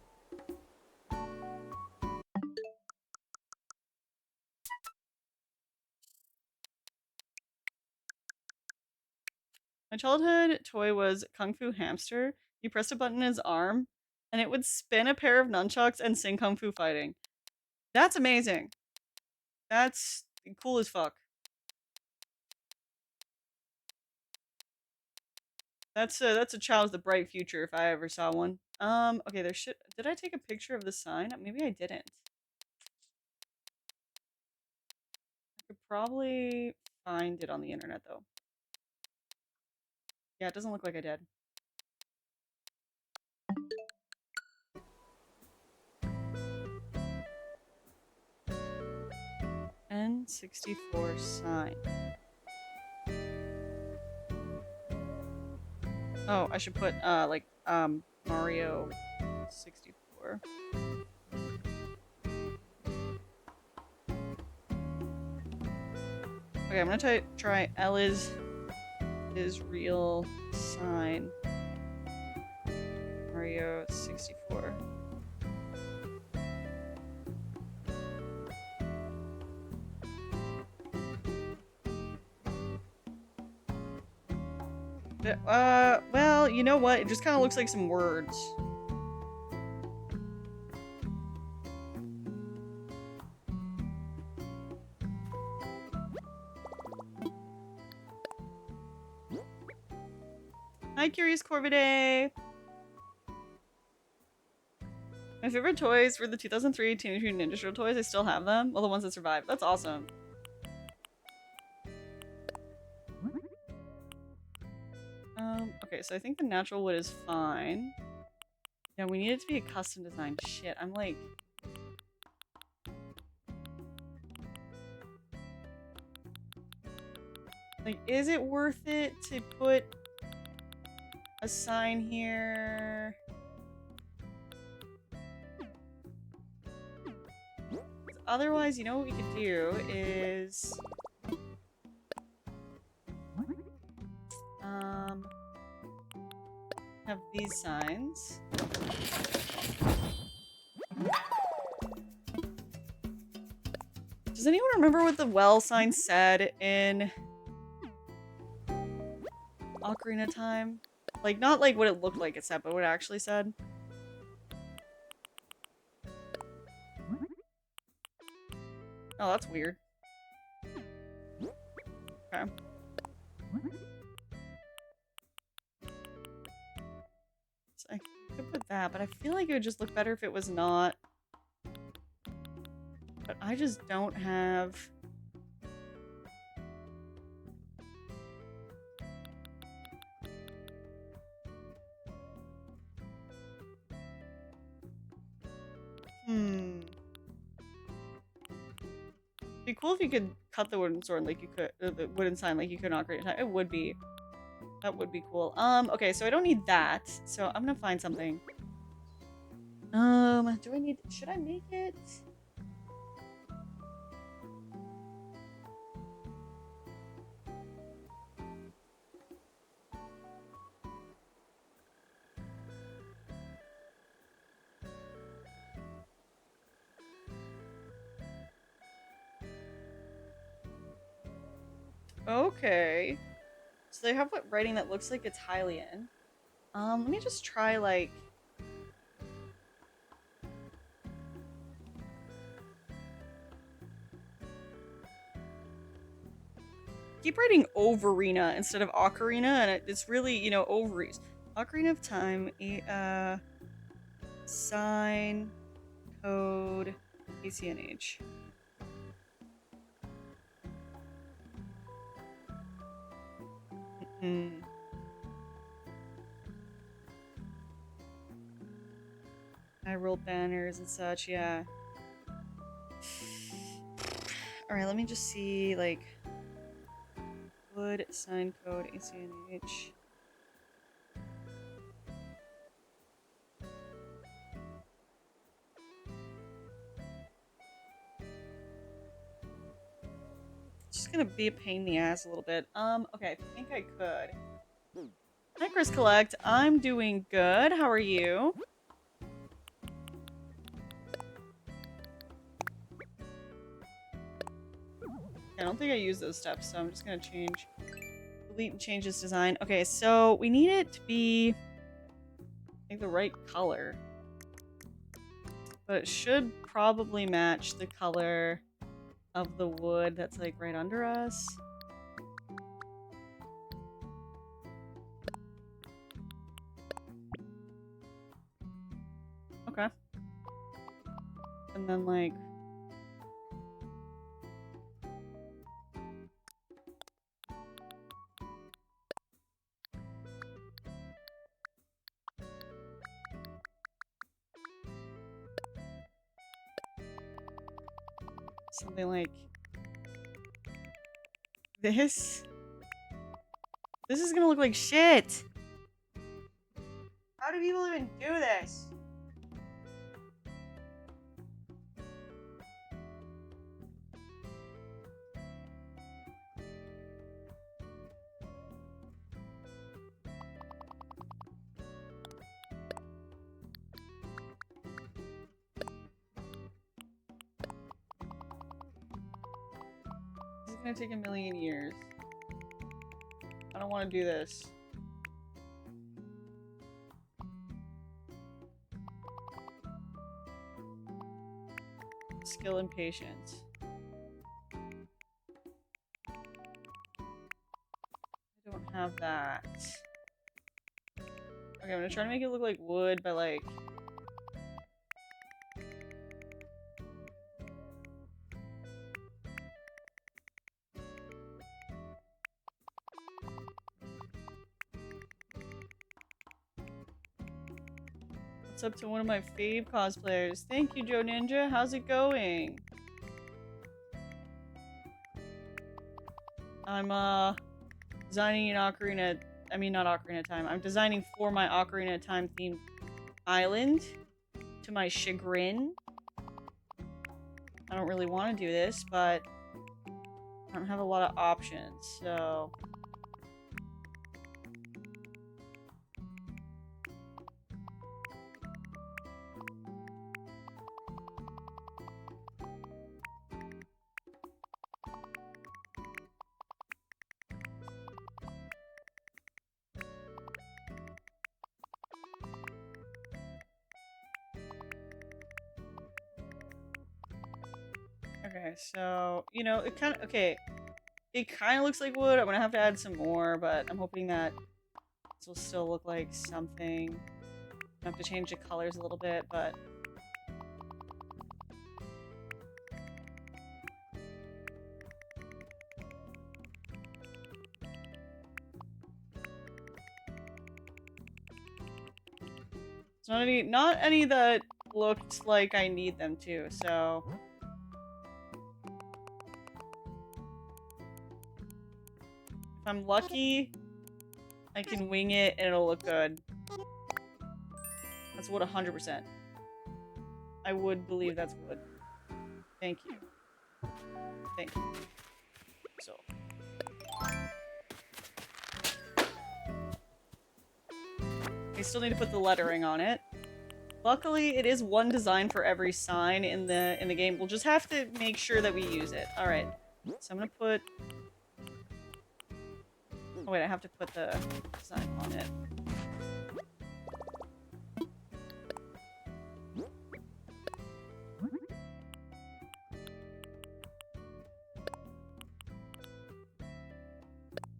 My childhood toy was Kung Fu Hamster. You pressed a button in his arm, and it would spin a pair of nunchucks and sing Kung Fu Fighting. That's amazing. That's cool as fuck. That's a child with a bright future if I ever saw one. Okay, there should. Did I take a picture of the sign? Maybe I didn't. I could probably find it on the internet though. Yeah, it doesn't look like I did. N64 sign. Oh, I should put like Mario 64. Okay, I'm gonna try Ella's real sign. Mario 64. Well, you know what? It just kind of looks like some words. Hi, Curious Corvidae! My favorite toys were the 2003 Teenage Mutant Ninja Turtle toys. I still have them. Well, the ones that survived. That's awesome. Okay, so I think the natural wood is fine. Yeah, we need it to be a custom design. Shit, I'm like... Like, is it worth it to put a sign here? Otherwise, you know what we could do is... have these signs. Does anyone remember what the well sign said in Ocarina Time? Like, not like what it looked like it said, but what it actually said. Oh, that's weird. Okay. So I could put that, but I feel like it would just look better if it was not. But I just don't have... It'd be cool if you could cut the wooden sword like you could, the wooden sign like you could in Ocarina of Time. It would be. That would be cool. Okay, so I don't need that. So I'm gonna find something. Do I need... Should I make it? Okay. So they have what writing that looks like it's Hylian. Let me just try, like... Keep writing Ovarina instead of Ocarina, and it's really, you know, ovaries. Ocarina of Time, sign, code, ACNH. I rolled banners and such, yeah. Alright, let me just see, like... Wood, sign code, ACNH. It's just gonna be a pain in the ass a little bit. Okay, I think I could. Chris Collect. I'm doing good. How are you? I don't think I use those steps, so I'm just gonna change. Delete and change this design. Okay, so we need it to be like the right color. But it should probably match the color of the wood that's like right under us. Okay. And then like something like this. This is gonna look like shit. How do people even do this? This is gonna take a million years. I don't want to do this. Skill and patience. I don't have that. Okay, I'm gonna try to make it look like wood by like... What's up to one of my fave cosplayers? Thank you, Joe Ninja. How's it going? I'm designing an Ocarina... I mean, not Ocarina of Time. I'm designing for my Ocarina of Time themed island. To my chagrin. I don't really want to do this, but I don't have a lot of options, so... Okay, so, you know, it kind of, okay, it kind of looks like wood. I'm gonna have to add some more, but I'm hoping that this will still look like something. I have to change the colors a little bit, but... It's not any that looked like I need them to, so... If I'm lucky, I can wing it and it'll look good. That's wood 100%. I would believe that's wood. Thank you. Thank you. So. I still need to put the lettering on it. Luckily, it is one design for every sign in the game. We'll just have to make sure that we use it. Alright. So I'm gonna put... Oh wait, I have to put the design on it.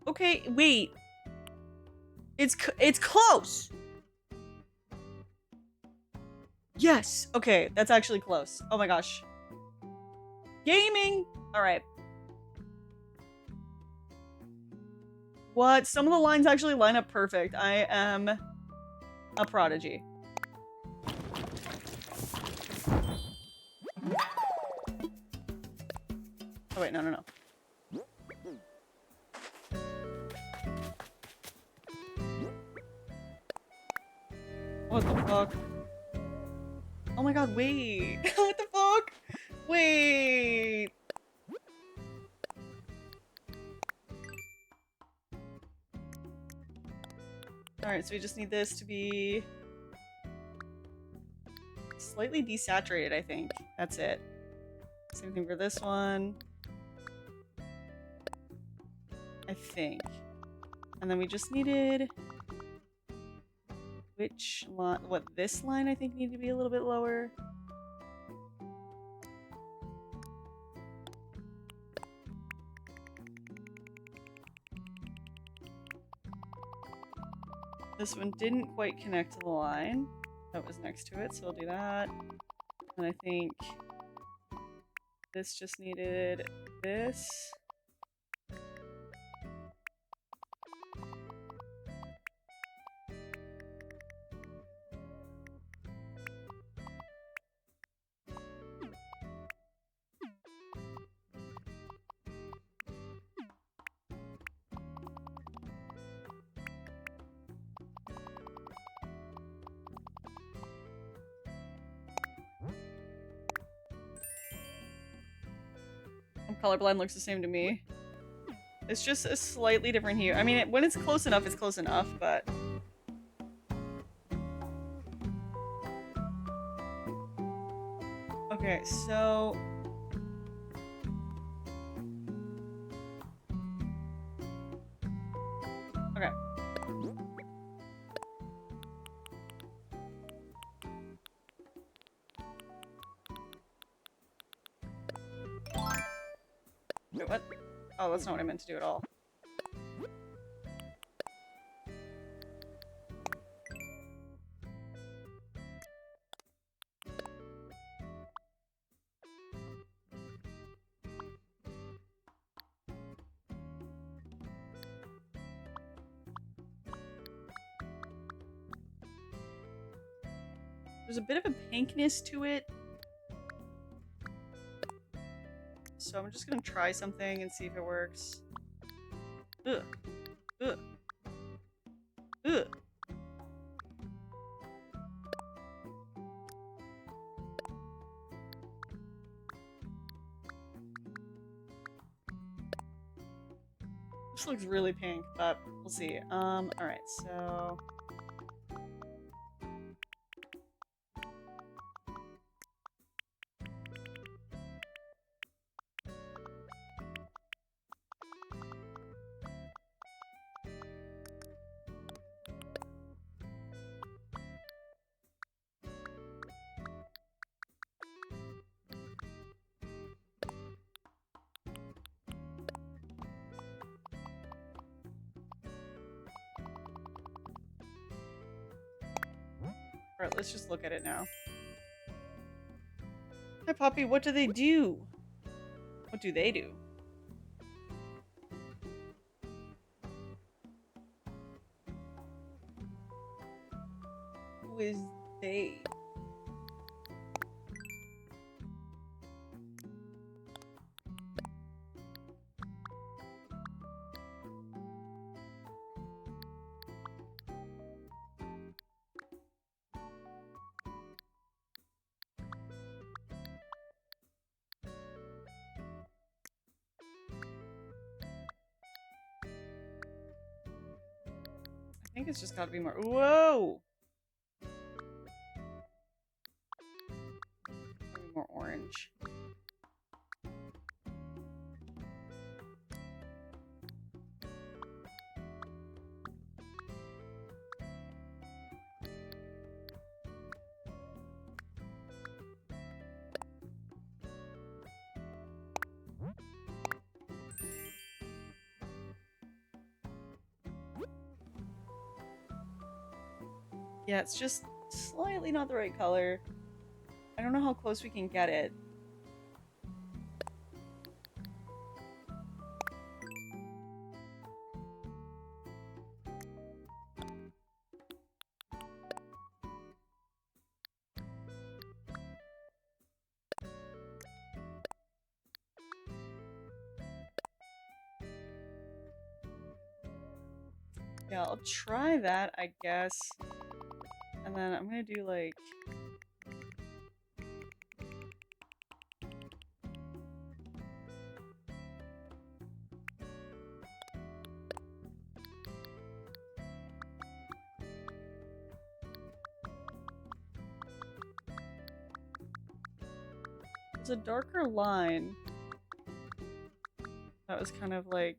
Okay, wait. It's close! Yes! Okay, that's actually close. Oh my gosh. Gaming! Alright. What? Some of the lines actually line up perfect. I am a prodigy. Oh wait, no. What the fuck? Oh my god, wait! What the fuck? Wait! Alright, so we just need this to be slightly desaturated, I think. That's it. Same thing for this one. I think. And then we just needed... Which line? What, this line I think needed to be a little bit lower. This one didn't quite connect to the line that was next to it, so we'll do that. And I think this just needed this. Colorblind looks the same to me. It's just a slightly different hue. I mean, when it's close enough, but... Okay, so... Okay. Wait, what? Oh, that's not what I meant to do at all. There's a bit of a pinkness to it. So I'm just gonna try something and see if it works. Ugh. Ugh. Ugh. This looks really pink, but we'll see. Alright, so... Alright, let's just look at it now. Hi, Poppy, what do they do? What do they do? Who is they? I think it's just gotta be more. Whoa! Maybe more orange. Yeah, it's just slightly not the right color. I don't know how close we can get it. Yeah, I'll try that, I guess. And then I'm gonna do like... There's a darker line that was kind of like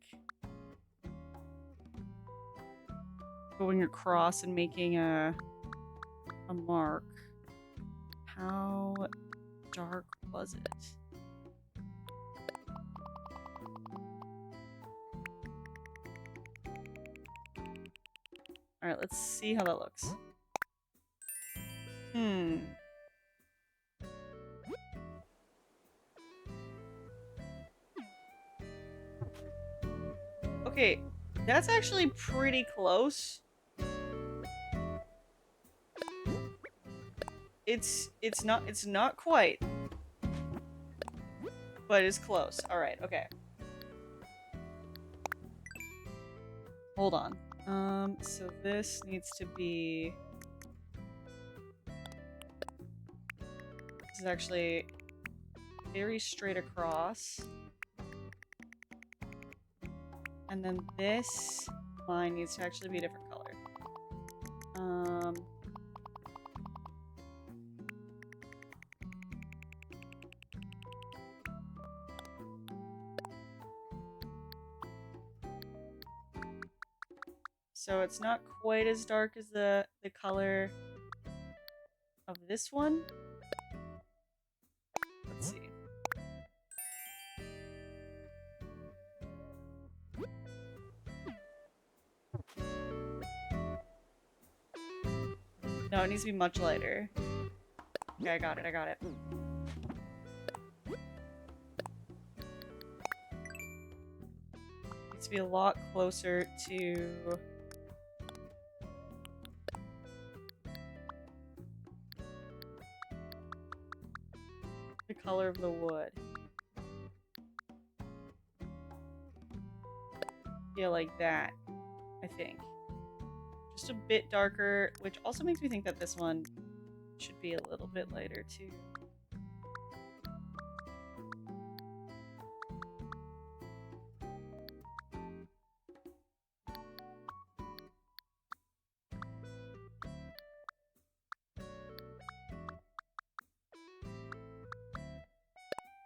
going across and making a mark. How dark was it? Alright, let's see how that looks. Okay, that's actually pretty close. It's not quite, but it's close. All right, okay. Hold on. So this needs to be. This is actually very straight across. And then this line needs to actually be a different color. So it's not quite as dark as the color of this one. Let's see. No, it needs to be much lighter. Okay, I got it, I got it. It needs to be a lot closer to... the color of the wood. Yeah, like that, I think. Just a bit darker, which also makes me think that this one should be a little bit lighter too.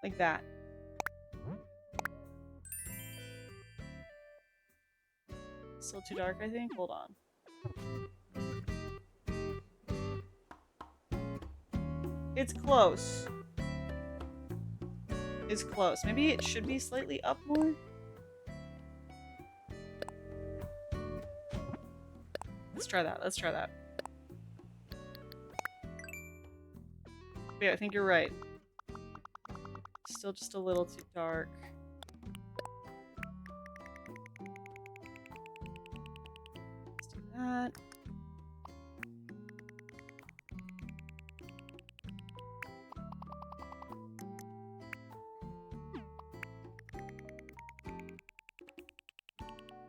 Like that. Still too dark, I think? Hold on. It's close. It's close. Maybe it should be slightly up more? Let's try that. Let's try that. Yeah, I think you're right. Still just a little too dark. Let's do that.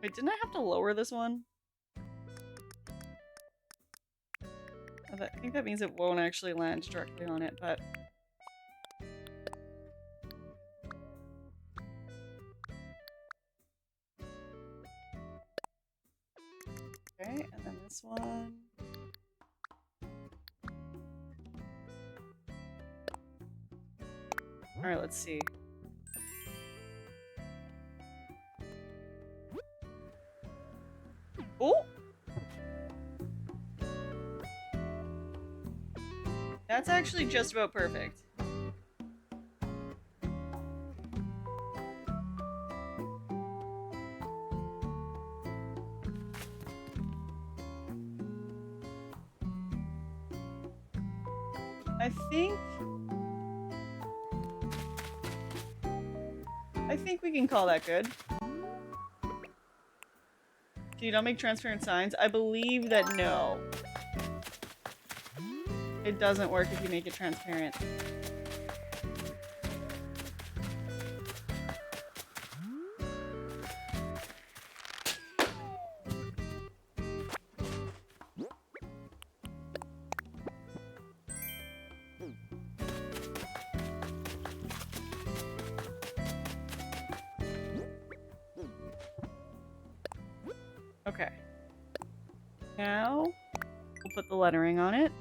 Wait, didn't I have to lower this one? I think that means it won't actually land directly on it, but... Okay, and then this one... Alright, let's see. Oh! That's actually just about perfect. I think we can call that good. Can you not make transparent signs? I believe that no. It doesn't work if you make it transparent. Okay. Now, we'll put the lettering on it.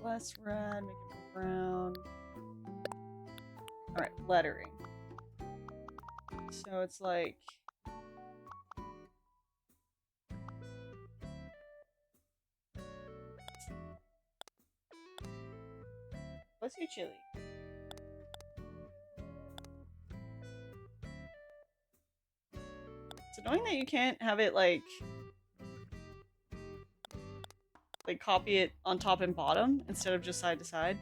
less red, make it more brown. Alright, lettering. So it's like... What's your chili? It's annoying that you can't have it like copy it on top and bottom instead of just side to side.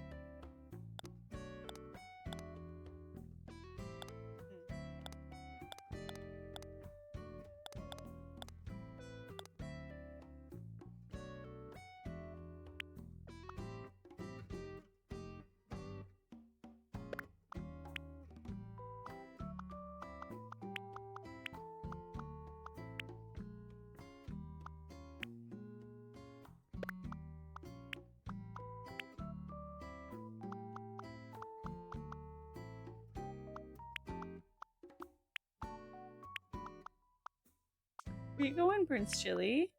Where you going, Prince Chili?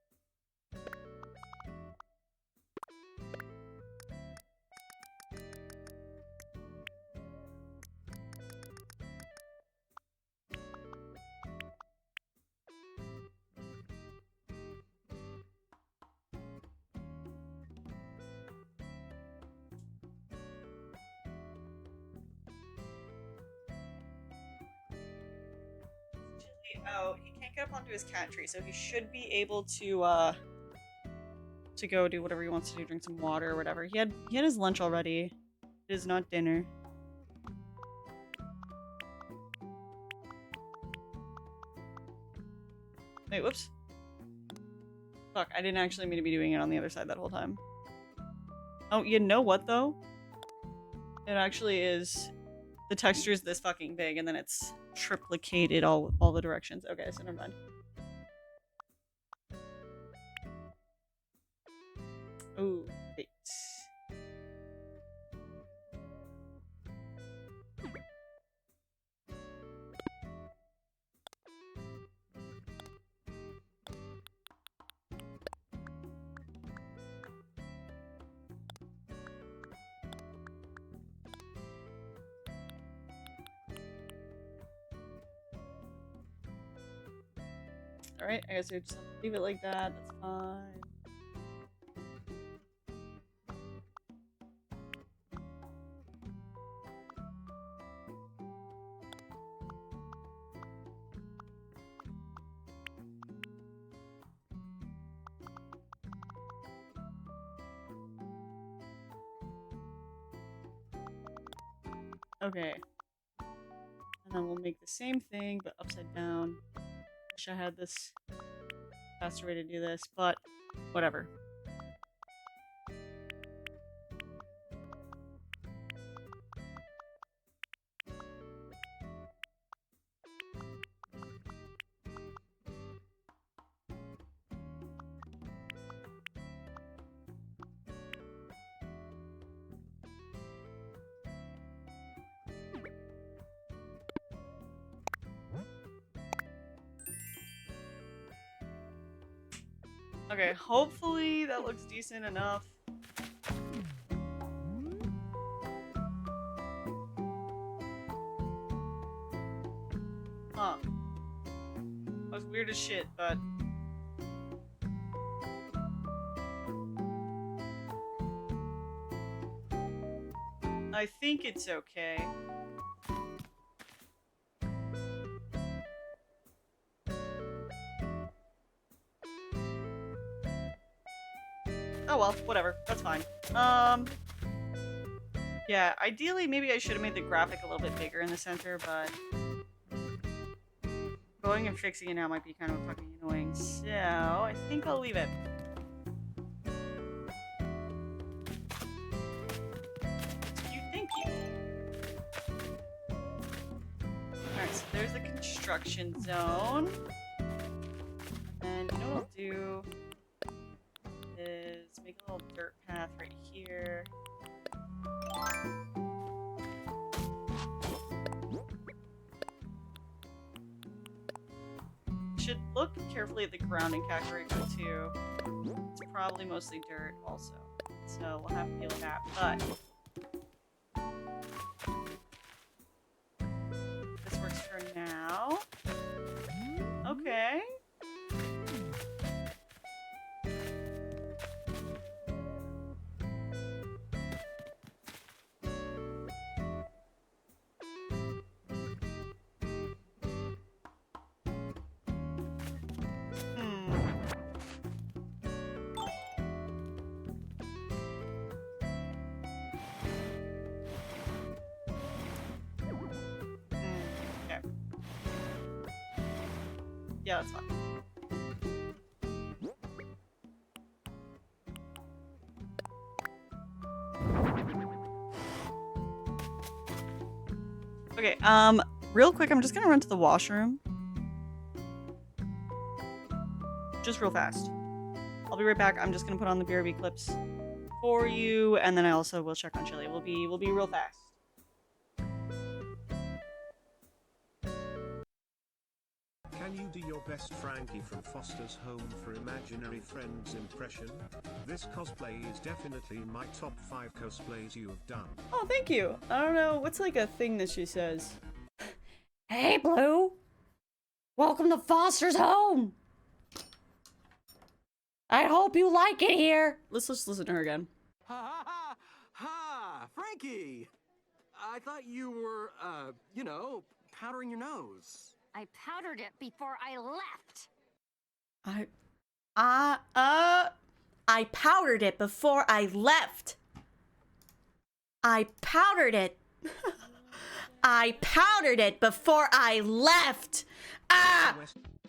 Oh, he can't get up onto his cat tree, so he should be able to go do whatever he wants to do, drink some water or whatever. He had his lunch already. It is not dinner. Wait, whoops. Fuck, I didn't actually mean to be doing it on the other side that whole time. Oh, you know what though? It actually is... The texture is this fucking big, and then it's triplicated all the directions. Okay, so never mind. Ooh, wait. Alright, I guess I just have to leave it like that. That's fine. Okay. And then we'll make the same thing, but upside down. Wish I had this faster way to do this, but whatever. Okay, hopefully that looks decent enough. Huh. That was weird as shit, but... I think it's okay. Oh well, whatever. That's fine. Yeah, ideally maybe I should have made the graphic a little bit bigger in the center, but... Going and fixing it now might be kind of fucking annoying, so I think I'll leave it. Thank you. Alright, so there's the construction zone. And you know what I'll do is make a little dirt path right here. Should look carefully at the ground in Kakariko too. It's probably mostly dirt also. so we'll have to deal with that. But this works for now. Okay. Yeah, that's fine. Okay, real quick, I'm just gonna run to the washroom. Just real fast. I'll be right back. I'm just gonna put on the BRB clips for you, and then I also will check on Chili. We'll be real fast. Can you do your best Frankie from Foster's Home for Imaginary Friends impression? This cosplay is definitely my top 5 cosplays you have done. Oh, thank you. I don't know. What's like a thing that she says? Hey, Blue. Welcome to Foster's Home. I hope you like it here. Let's just listen to her again. Ha ha ha! Ha! Frankie! I thought you were, you know, powdering your nose. I powdered it before I left. I powdered it before I left. I powdered it. I powdered it before I left. Ah!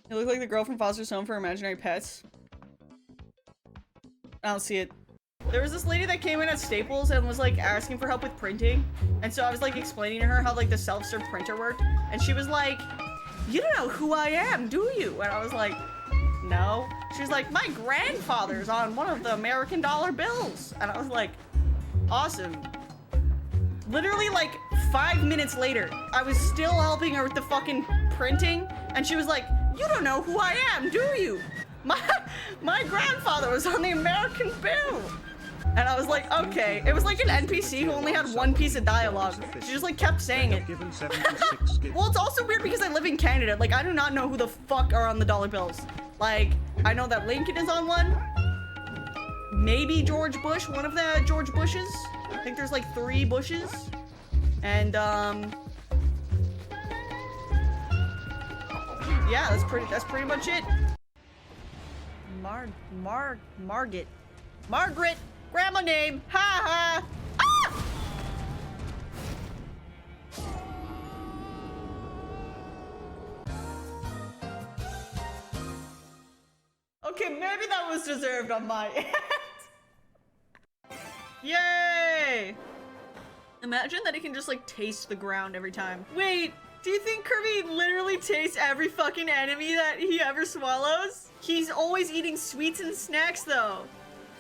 You look like the girl from Foster's Home for Imaginary Pets. I don't see it. There was this lady that came in at Staples and was like asking for help with printing. And so I was like explaining to her how like the self-serve printer worked. And she was like, "You don't know who I am, do you?" And I was like, "No." She's like, "My grandfather's on one of the American dollar bills." And I was like, "Awesome." Literally like 5 minutes later, I was still helping her with the fucking printing. And she was like, "You don't know who I am, do you? My grandfather was on the American bill." And I was like, okay. It was like an NPC who only had one piece of dialogue. She just like kept saying it. Well, it's also weird because I live in Canada. Like, I do not know who the fuck are on the dollar bills. Like, I know that Lincoln is on one. Maybe George Bush, one of the George Bushes. I think there's like 3 Bushes. And, yeah, that's pretty much it. Margaret! Grandma name! Ha ha! Ah! Okay, maybe that was deserved on my end. Yay! Imagine that he can just like taste the ground every time. Wait, do you think Kirby literally tastes every fucking enemy that he ever swallows? He's always eating sweets and snacks though.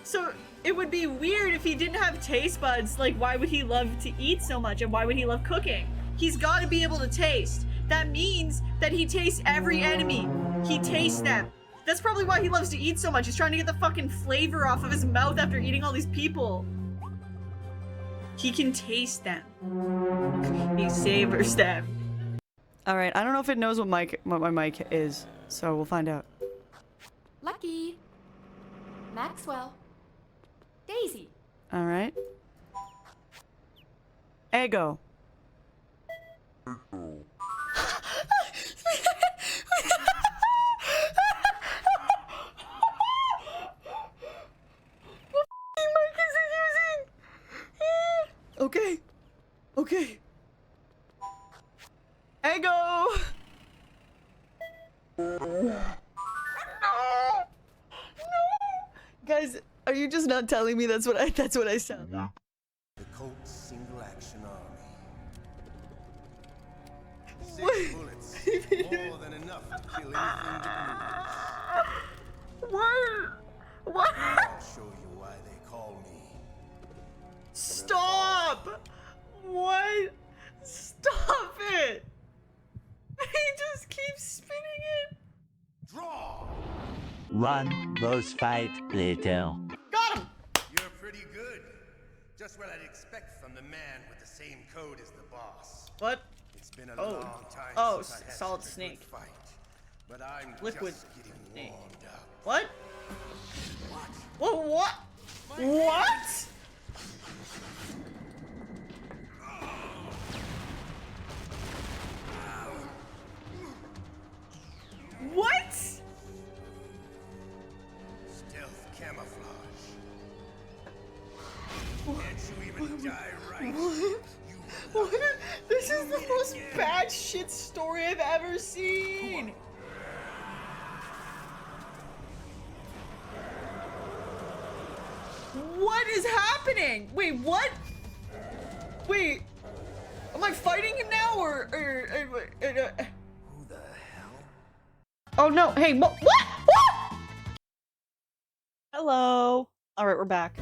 So it would be weird if he didn't have taste buds. Like, why would he love to eat so much and why would he love cooking? He's got to be able to taste. That means that he tastes every enemy. He tastes them. That's probably why he loves to eat so much. He's trying to get the fucking flavor off of his mouth after eating all these people. He can taste them. He savors them. All right, I don't know if it knows what my mic is, so we'll find out. Lucky. Maxwell. Daisy. All right. Ego. Okay. Okay. Ego! No! No! Guys, are you just not telling me that's what I sound? The Colt's Single Action Army. 6 bullets, more than enough to kill anything that moves. What? I'll show you why they call me. Stop! What? Stop it! He just keeps spinning it. Draw! One boss fight later. Got him! You're pretty pretty good. Just what I'd expect from the man with the same code as the boss. What? It's been a Oh. long time Oh, since I had solid such a snake. good fight. But I'm Liquid just getting snake. warmed up. What? Whoa, what? What? What? Stealth camouflage. Can't you even die right? What? This is the most bad shit story I've ever seen. What is happening? Wait, what? Wait, am I fighting him now, or Who the hell? Oh no! Hey, what? What? Hello. All right, we're back.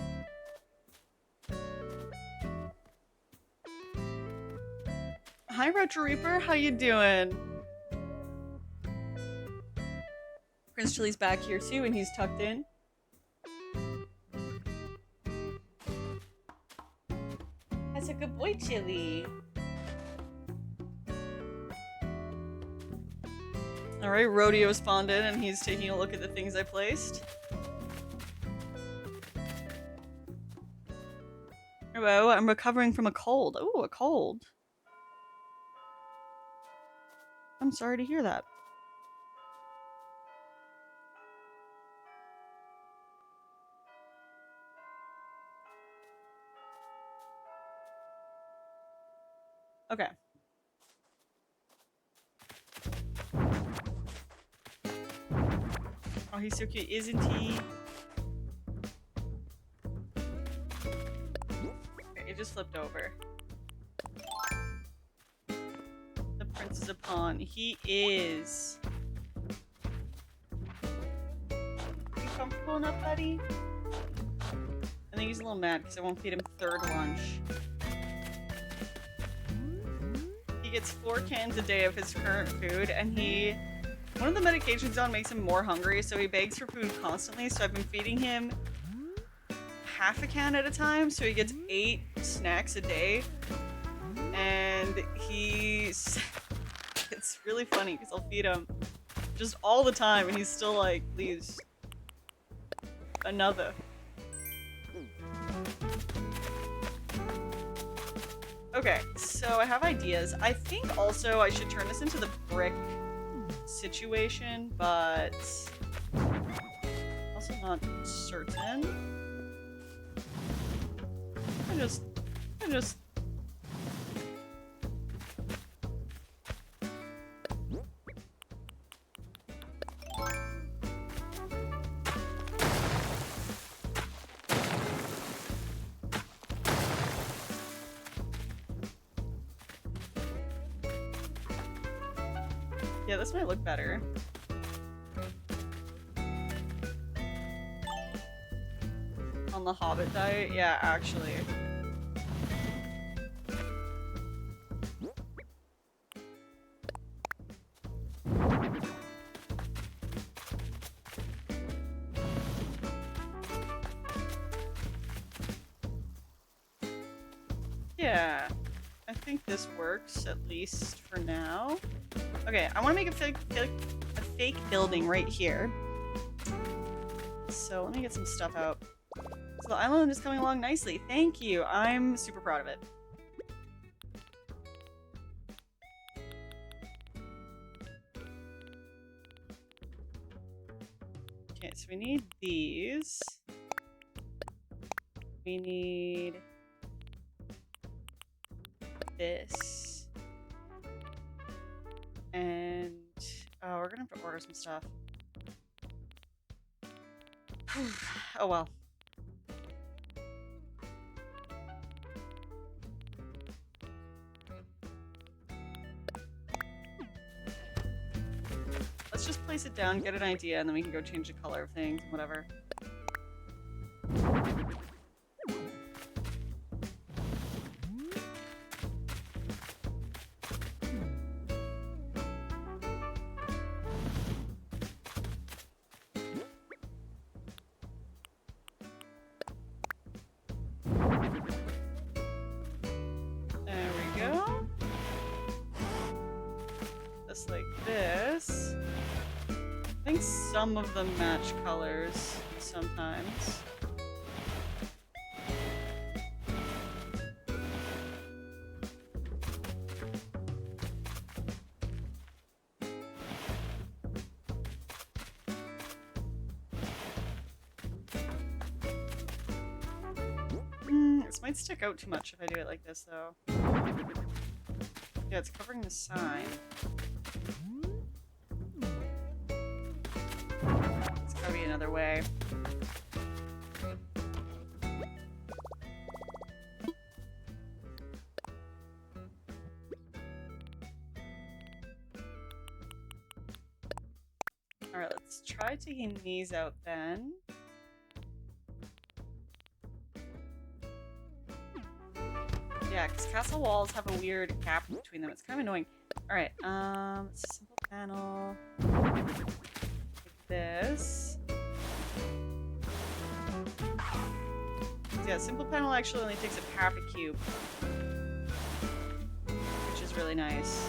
Hi, Retro Reaper. How you doing? Prince Chili's back here too, and he's tucked in. That's a good boy, Chili. All right, Rodeo spawned in, and he's taking a look at the things I placed. Hello, I'm recovering from a cold. Ooh, a cold. I'm sorry to hear that. Okay. Oh, he's so cute, isn't he? Okay, it just flipped over. The prince is a pawn. He is. You comfortable enough, buddy? I think he's a little mad because I won't feed him third lunch. He gets 4 cans a day of his current food, and one of the medications he's on makes him more hungry, so he begs for food constantly, so I've been feeding him half a can at a time, so he gets 8 snacks a day. And it's really funny because I'll feed him just all the time, and he's still like, please, another. Okay, so I have ideas. I think also I should turn this into the brick situation, but also not certain. I just yeah, this might look better. On the Hobbit diet? Yeah, actually. Yeah, I think this works, at least for now. Okay, I want to make a fake building right here. So let me get some stuff out. So the island is coming along nicely. Thank you. I'm super proud of it. Okay, so we need these. We need this. And we're gonna have to order some stuff. Oh well. Let's just place it down, get an idea, and then we can go change the color of things, whatever. some of them match colors sometimes. This might stick out too much if I do it like this, though. Yeah, it's covering the sign. It's gotta be another way. Alright, let's try taking these out then. Yeah, because castle walls have a weird gap between them. It's kind of annoying. Alright, simple panel. Like this. Yeah, simple panel actually only takes up half a cube. Which is really nice.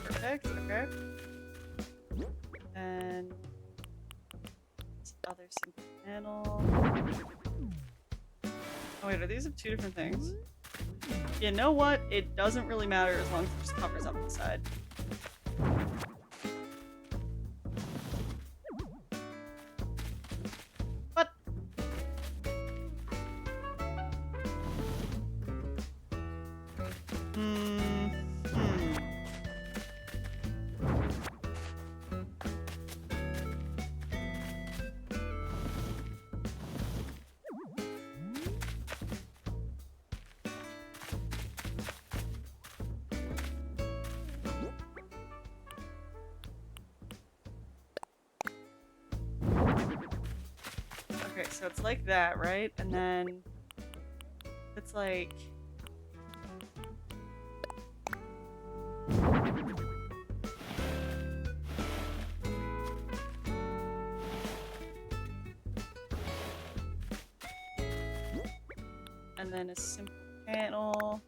Perfect, okay. And other simple panel. Oh wait, are these of two different things? You know what? It doesn't really matter as long as it just covers up the side. What? Okay, so it's like that, right? And then it's like... and then a simple panel,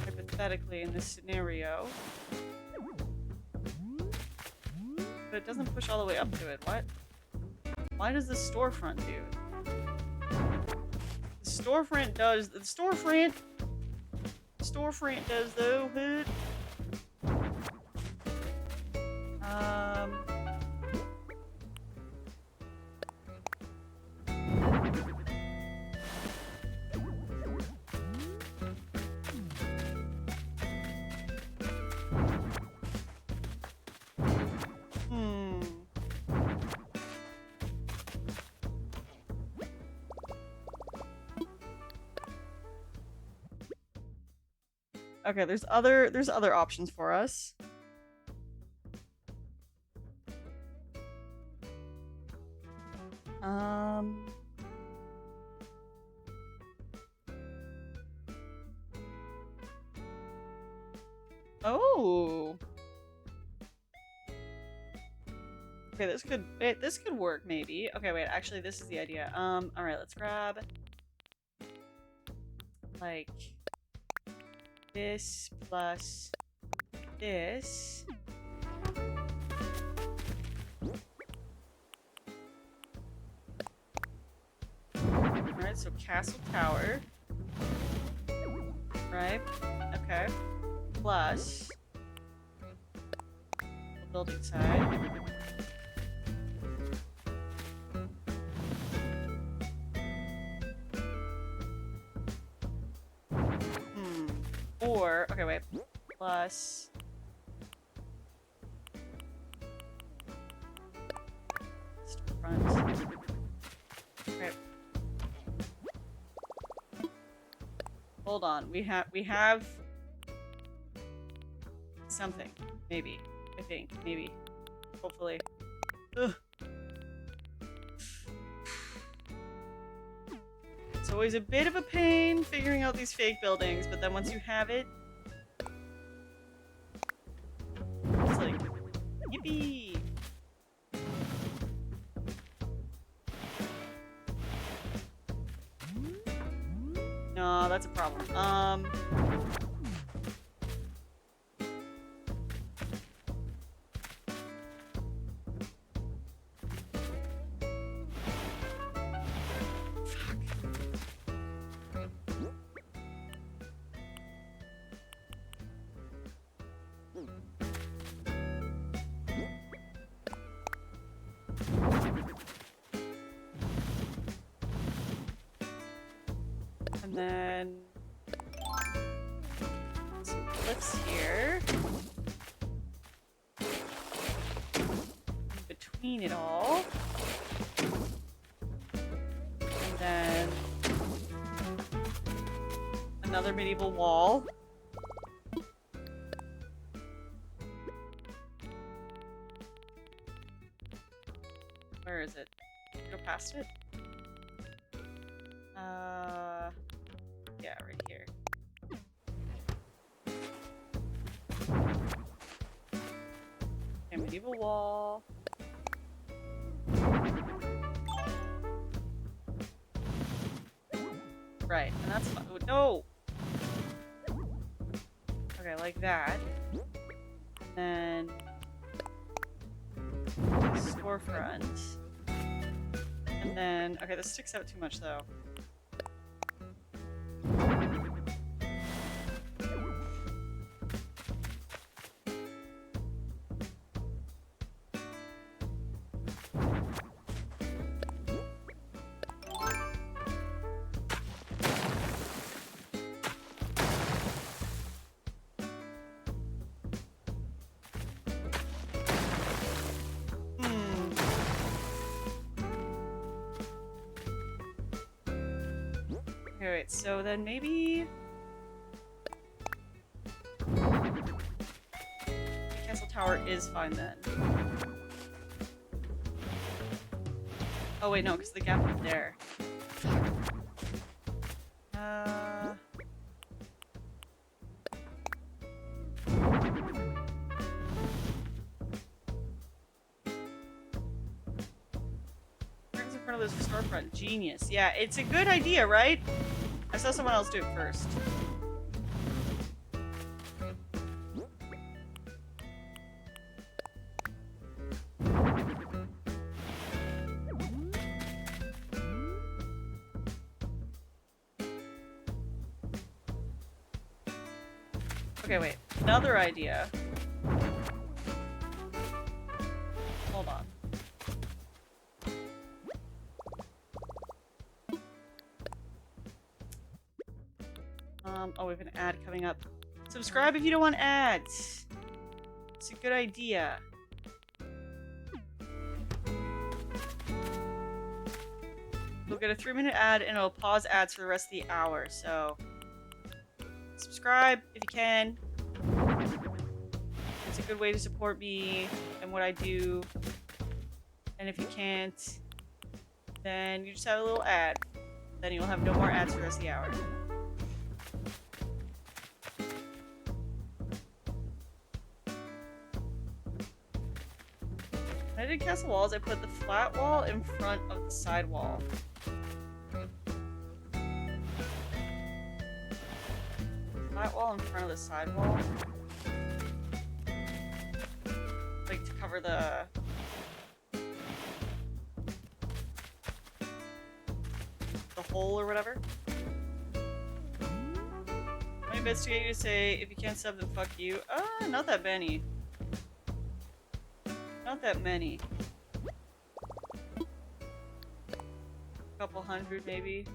hypothetically in this scenario. But it doesn't push all the way up to it. What? Why does the storefront do? The storefront does the storefront does though. Hood. Okay, there's other options for us. Oh. Okay, this could work maybe. Okay, wait, actually this is the idea. All right, let's grab like this plus this. Alright, so castle tower. Right? Okay. Plus the building side. Or, okay, wait. Plus storefront. Okay. Hold on. We have something. Maybe. I think. Maybe. Hopefully. Ugh. It's always a bit of a pain figuring out these fake buildings, but then once you have it, it's like, yippee! No, that's a problem. And then some cliffs here. In between it all. And then another medieval wall. Where is it? Go past it? Yeah, right here. Okay, medieval wall. Right, and that's fine. Oh, no! Okay, like that. And then storefront. And then, okay, this sticks out too much though. Alright, so then maybe... Castle Tower is fine then. Oh wait, no, because the gap is there. Curtains in front of this storefront. Genius. Yeah, it's a good idea, right? I saw someone else do it first. Okay, wait. Another idea. Hold on. Oh, we have an ad coming up. Subscribe if you don't want ads. It's a good idea. We'll get a 3-minute ad and it'll pause ads for the rest of the hour, so subscribe if you can. It's a good way to support me and what I do. And if you can't, then you just have a little ad. Then you'll have no more ads for the rest of the hour. When I did castle walls, I put the flat wall in front of the side wall. Flat wall in front of the side wall. Like to cover the... hole or whatever. I investigate you to say, if you can't sub, then fuck you. Not that many. Not that many. A couple hundred, maybe.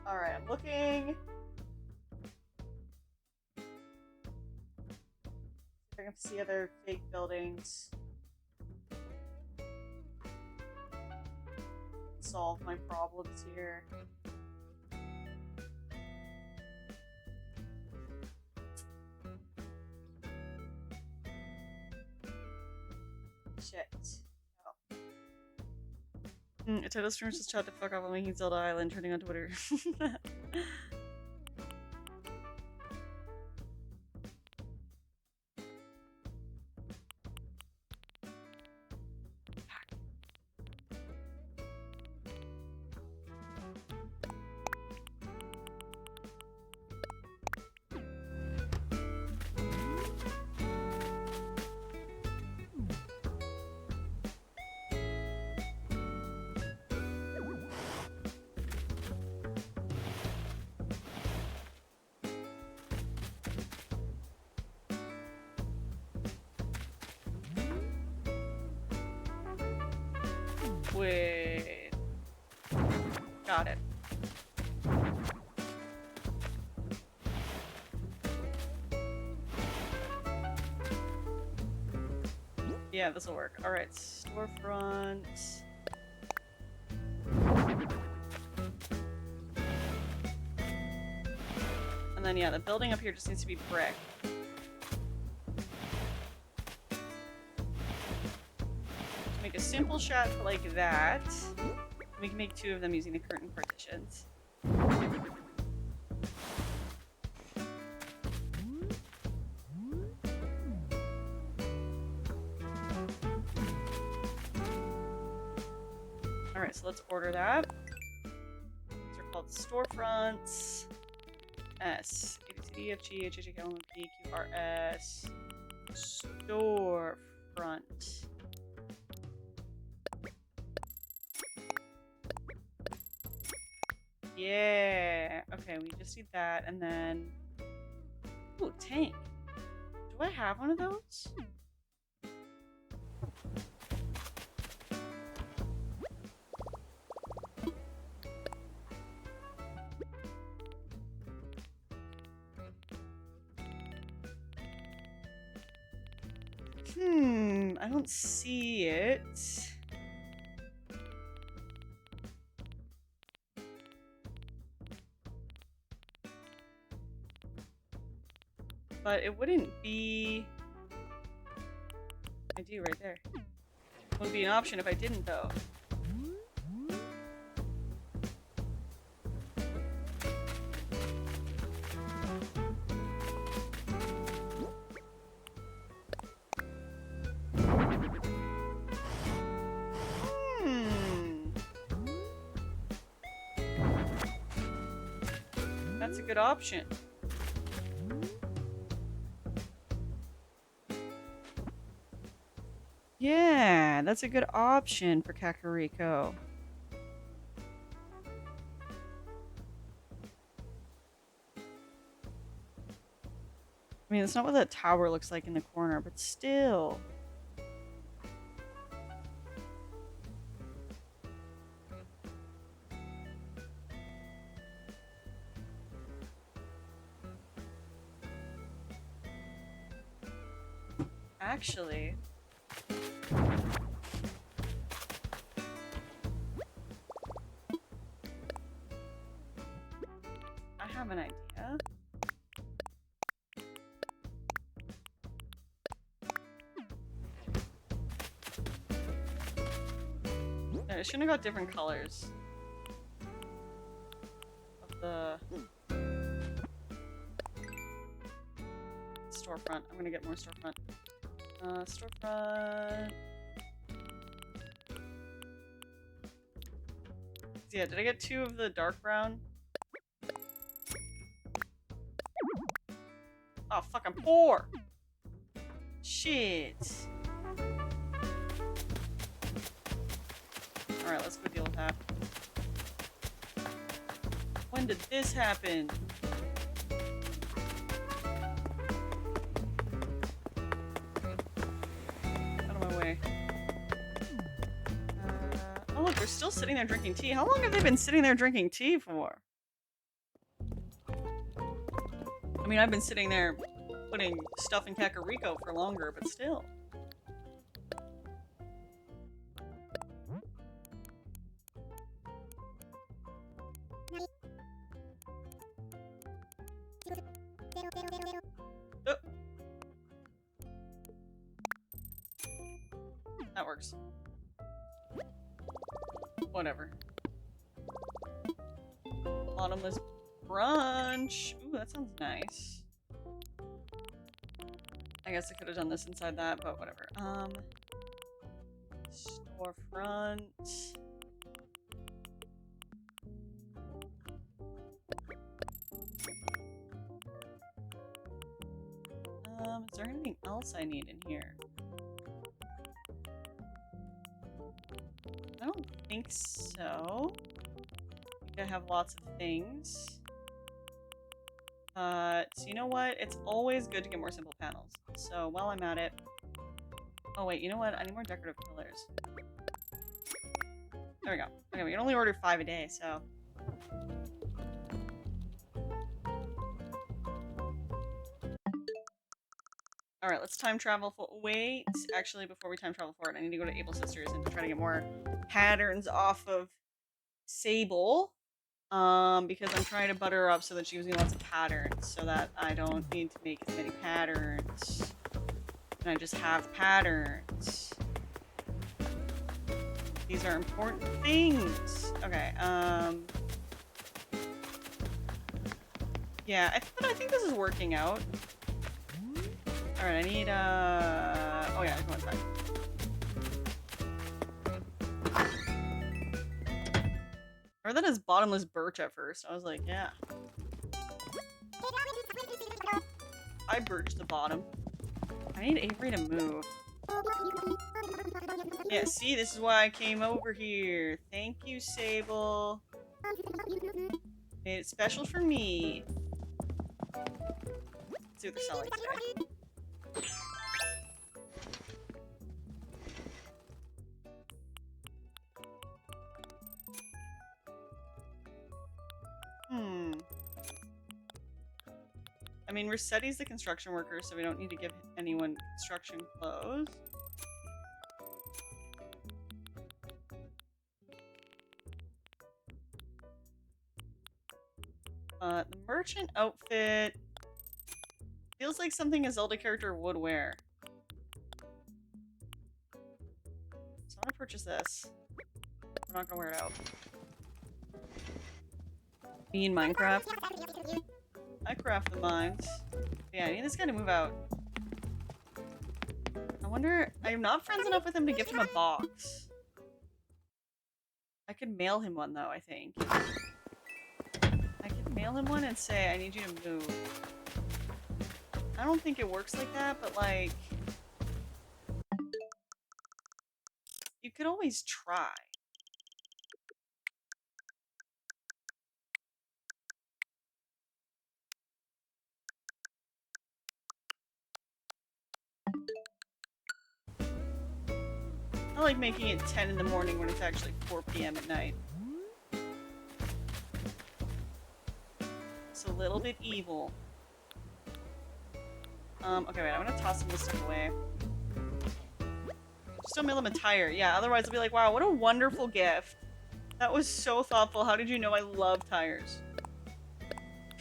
Alright, I'm looking. See if I can see other fake buildings. Solve my problems here. Shit. A title streamer just tried to fuck off on making Zelda Island turning on Twitter. Wait. Got it. Yeah, this will work. Alright, storefront. And then, yeah, the building up here just needs to be brick. Make a simple shot like that. We can make 2 of them using the curtain partitions. Alright, so let's order that. These are called storefronts. S. A, B, C, D, F, G, H, I, J, K, L, M, N, P, Q, R, S. Storefront. Yeah. Okay, we just need that, and then... Ooh, tank. Do I have one of those? I don't see it. But it wouldn't be... I do right there. It would be an option if I didn't, though. That's a good option. Yeah, that's a good option for Kakariko. I mean, that's not what that tower looks like in the corner, but still. Actually... I have an idea. I shouldn't have got different colors of the storefront. I'm gonna get more storefront. Storefront. Yeah, did I get 2 of the dark brown? Oh, fuck, I'm 4! Shit. Alright, let's go deal with that. When did this happen? Out of my way. Oh look, they're still sitting there drinking tea. How long have they been sitting there drinking tea for? I mean, I've been sitting there putting stuff in Kakariko for longer, but still. Oh. That works. Whatever. Bottomless brunch. Ooh, that sounds nice. I guess I could have done this inside that, but whatever. Storefront. Is there anything else I need in here? I don't think so. I think I have lots of things. So you know what? It's always good to get more simple panels. So while I'm at it... Oh wait, you know what? I need more decorative pillars. There we go. Okay, we can only order 5 a day, so. Alright, let's time travel wait, actually, before we time travel forward, I need to go to Able Sisters and try to get more patterns off of Sable. Because I'm trying to butter her up so that she gives me lots of patterns, so that I don't need to make as many patterns. And I just have patterns. These are important things. Okay, yeah, I think this is working out. Alright, I need, oh yeah, go inside. I heard that as bottomless birch at first. I was like, yeah. I birched the bottom. I need Avery to move. Yeah, see, this is why I came over here. Thank you, Sable. Made it special for me. Let's see what they're selling today. I mean, Rossetti's the construction worker, so we don't need to give anyone construction clothes. The merchant outfit feels like something a Zelda character would wear. So I'm gonna purchase this. I'm not gonna wear it out. Me in Minecraft. I craft the mines. Yeah, I need this guy to move out. I wonder... I'm not friends enough with him to gift him a box. I could mail him one, though, I think. I could mail him one and say, I need you to move. I don't think it works like that, but, like... you could always try. I like making it 10 in the morning when it's actually 4 p.m. at night. It's a little bit evil. Okay, wait, I'm gonna toss some of this stuff away. Just don't mail them a tire. Yeah, otherwise they'll be like, wow, what a wonderful gift. That was so thoughtful. How did you know I love tires?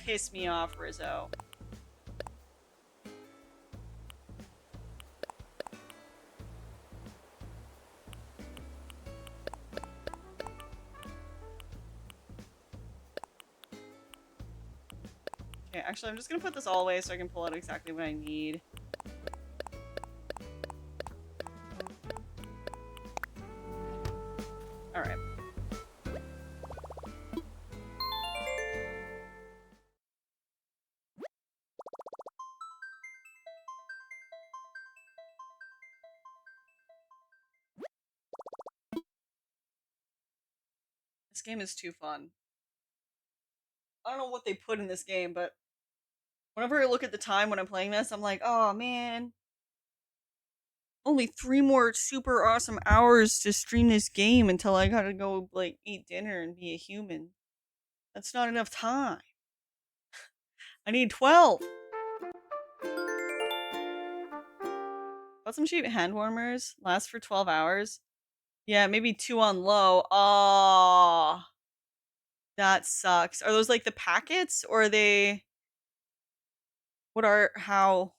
Piss me off, Rizzo. Okay, actually, I'm just gonna put this all away so I can pull out exactly what I need. Alright. This game is too fun. I don't know what they put in this game, but whenever I look at the time when I'm playing this, I'm like, oh man. Only 3 more super awesome hours to stream this game until I gotta go, like, eat dinner and be a human. That's not enough time. I need 12! Got some cheap hand warmers. Last for 12 hours. Yeah, maybe 2 on low. Aww. That sucks. Are those, like, the packets? Or are they... what are... how...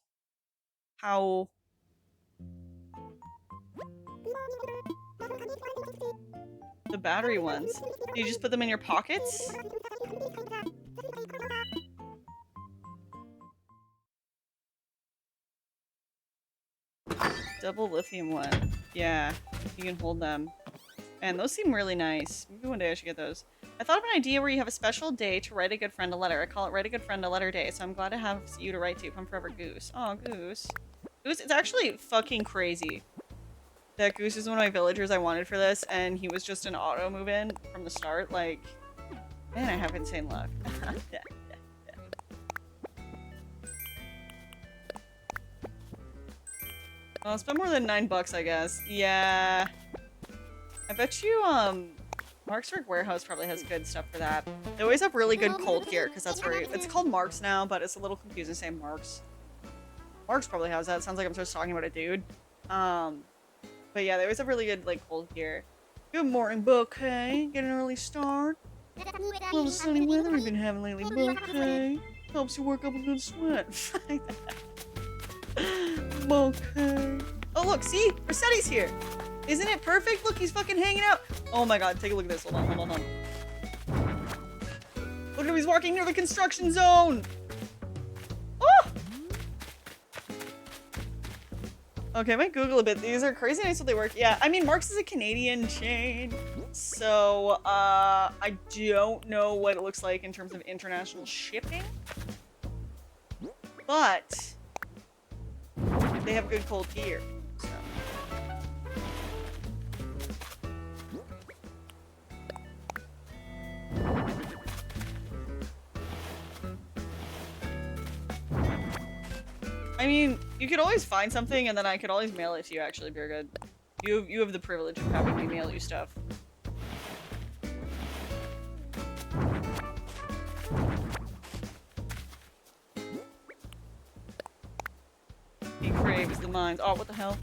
the battery ones. Do you just put them in your pockets? Double lithium one. Yeah, you can hold them. Man, those seem really nice. Maybe one day I should get those. I thought of an idea where you have a special day to write a good friend a letter. I call it Write a Good Friend a Letter Day, so I'm glad to have you to write to. Come forever, Goose. Aw, Goose. Goose, it's actually fucking crazy that Goose is one of my villagers I wanted for this, and he was just an auto move-in from the start. Like, man, I have insane luck. Well, I'll spend more than $9, I guess. Yeah. I bet you, Mark's Rig Warehouse probably has good stuff for that. They always have really good cold gear, because that's where it's called Mark's now, but it's a little confusing saying Mark's. Mark's probably has that. It sounds like I'm just talking about a dude. But yeah, they always have really good, like, cold gear. Good morning, Bouquet. Get an early start. Love the sunny weather we've been having lately, Bouquet. Helps you work up a good sweat. Bouquet. Oh, look, see? Rossetti's here. Isn't it perfect? Look, he's fucking hanging out. Oh my god, take a look at this. Hold on, hold on, hold on. Look at him, he's walking near the construction zone. Oh! Okay, I might Google a bit. These are crazy nice how they work. Yeah, I mean, Mark's is a Canadian chain. So, I don't know what it looks like in terms of international shipping. But they have good cold gear. So. I mean, you could always find something and then I could always mail it to you, actually, Beergood. You have the privilege of having me mail you stuff. He craves the mines. Oh, what the hell?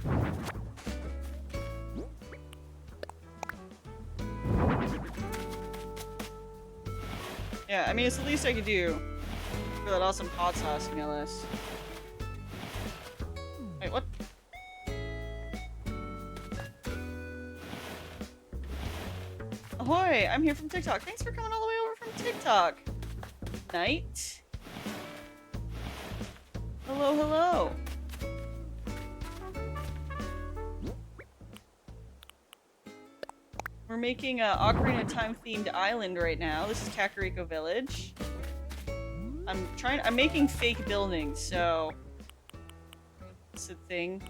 Yeah, I mean, it's the least I could do for that awesome hot sauce email list. Wait, what? Ahoy! I'm here from TikTok. Thanks for coming all the way over from TikTok. Night. Hello, hello. We're making a Ocarina of Time themed island right now. This is Kakariko Village. I'm making fake buildings, so it's a thing.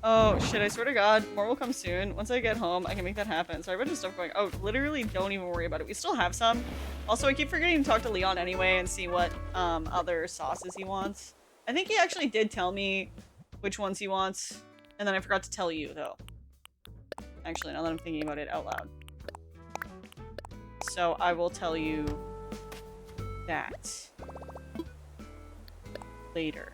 Oh shit, I swear to god, more will come soon. Once I get home, I can make that happen. So I have a bunch of stuff going. Oh, literally don't even worry about it. We still have some. Also, I keep forgetting to talk to Leon anyway and see what other sauces he wants. I think he actually did tell me which ones he wants. And then I forgot to tell you, though. Actually, now that I'm thinking about it out loud. So I will tell you that later.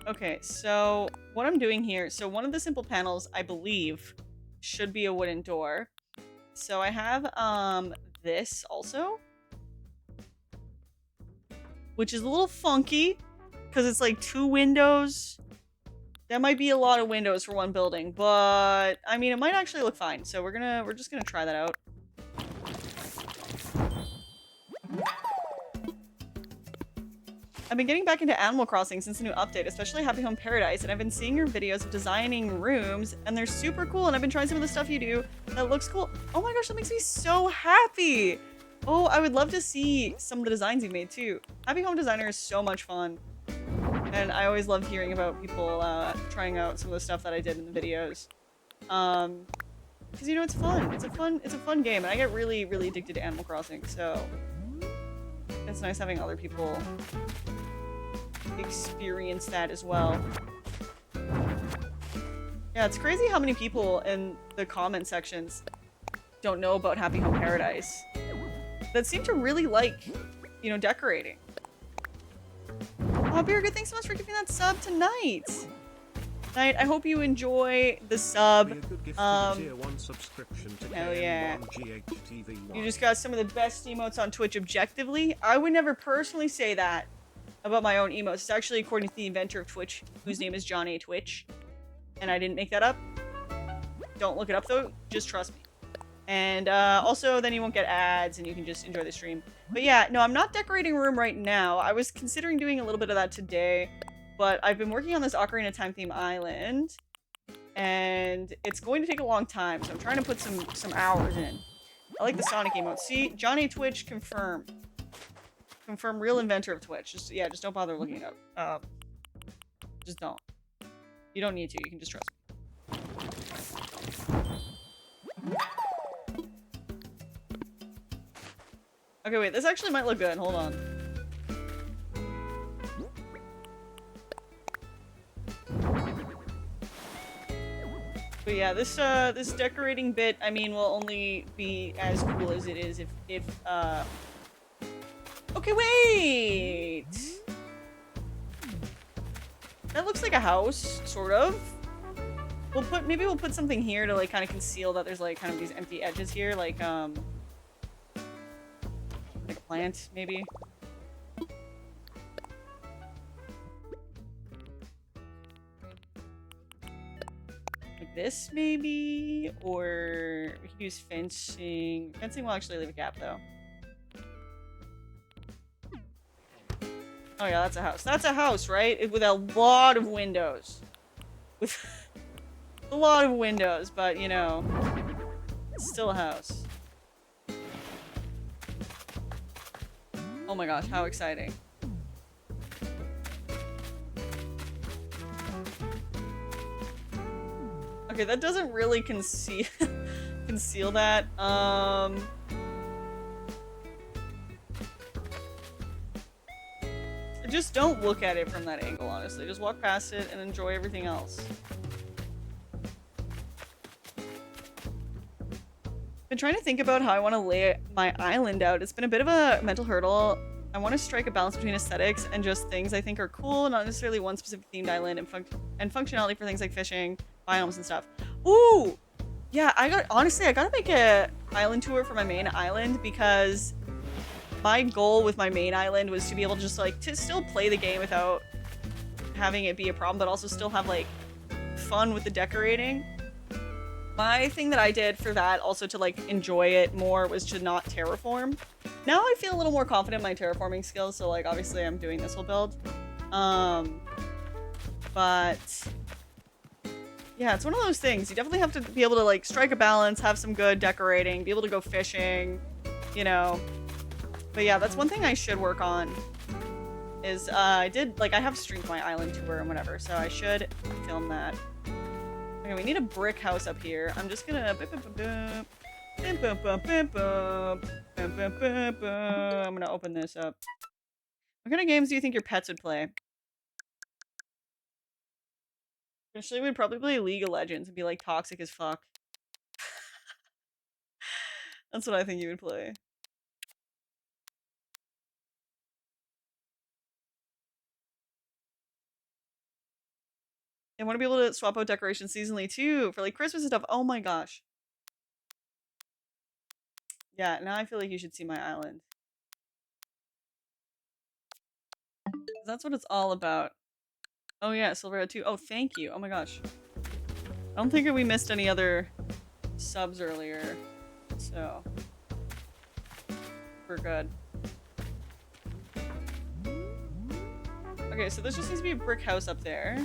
Okay, so what I'm doing here, so one of the simple panels, I believe, should be a wooden door. So I have this also, which is a little funky because it's like 2 windows. That might be a lot of windows for one building, but I mean, it might actually look fine. So we're just gonna try that out. I've been getting back into Animal Crossing since the new update, especially Happy Home Paradise, and I've been seeing your videos of designing rooms, and they're super cool, and I've been trying some of the stuff you do that looks cool. Oh my gosh, that makes me so happy! Oh, I would love to see some of the designs you made, too. Happy Home Designer is so much fun, and I always love hearing about people trying out some of the stuff that I did in the videos. Because, you know, it's fun. It's a fun game, and I get really, really addicted to Animal Crossing, so it's nice having other people experience that as well. Yeah, it's crazy how many people in the comment sections don't know about Happy Home Paradise that seem to really like, you know, decorating. Oh, Birgit, thanks so much for giving that sub tonight. Night, I hope you enjoy the sub. Be a good gift to the tier 1 subscription to hell yeah. KN1GHTV1. You just got some of the best emotes on Twitch objectively. I would never personally say that about my own emotes. It's actually according to the inventor of Twitch, whose name is John A. Twitch. And I didn't make that up. Don't look it up though, just trust me. And also then you won't get ads and you can just enjoy the stream. But yeah, no, I'm not decorating a room right now. I was considering doing a little bit of that today, but I've been working on this Ocarina of Time theme island, and it's going to take a long time, so I'm trying to put some hours in. I like the Sonic emote. See, John A. Twitch, confirm. Confirm, real inventor of Twitch. Just don't bother looking it up. Just don't. You don't need to. You can just trust me. Okay, wait, this actually might look good. Hold on. But yeah, this decorating bit, I mean, will only be as cool as it is if okay, wait! That looks like a house, sort of. Maybe we'll put something here to, like, kind of conceal that there's, like, kind of these empty edges here, like a plant, maybe. Like this, maybe? Or we could use fencing. Fencing will actually leave a gap, though. Oh yeah, that's a house. That's a house, right? With a lot of windows. With a lot of windows, but, you know, it's still a house. Oh my gosh, how exciting. Okay, that doesn't really conceal that. Just don't look at it from that angle, honestly. Just walk past it and enjoy everything else. Been trying to think about how I want to lay my island out. It's been a bit of a mental hurdle. I want to strike a balance between aesthetics and just things I think are cool, not necessarily one specific themed island, and functionality for things like fishing, biomes, and stuff. Ooh! Yeah, I gotta make a island tour for my main island, because my goal with my main island was to be able to just, like, to still play the game without having it be a problem, but also still have, like, fun with the decorating. My thing that I did for that, also to, like, enjoy it more, was to not terraform. Now I feel a little more confident in my terraforming skills, so, like, obviously I'm doing this whole build. But yeah, it's one of those things. You definitely have to be able to, like, strike a balance, have some good decorating, be able to go fishing, you know. But yeah, that's one thing I should work on. Is, I have streamed my island tour and whatever, so I should film that. Okay, we need a brick house up here. I'm just gonna... I'm gonna open this up. What kind of games do you think your pets would play? Actually, we'd probably play League of Legends and be, like, toxic as fuck. That's what I think you would play. I want to be able to swap out decorations seasonally too, for, like, Christmas and stuff. Oh my gosh. Yeah, now I feel like you should see my island. That's what it's all about. Oh yeah, Silverhead too. Oh, thank you. Oh my gosh. I don't think we missed any other subs earlier, so we're good. Okay, so this just needs to be a brick house up there.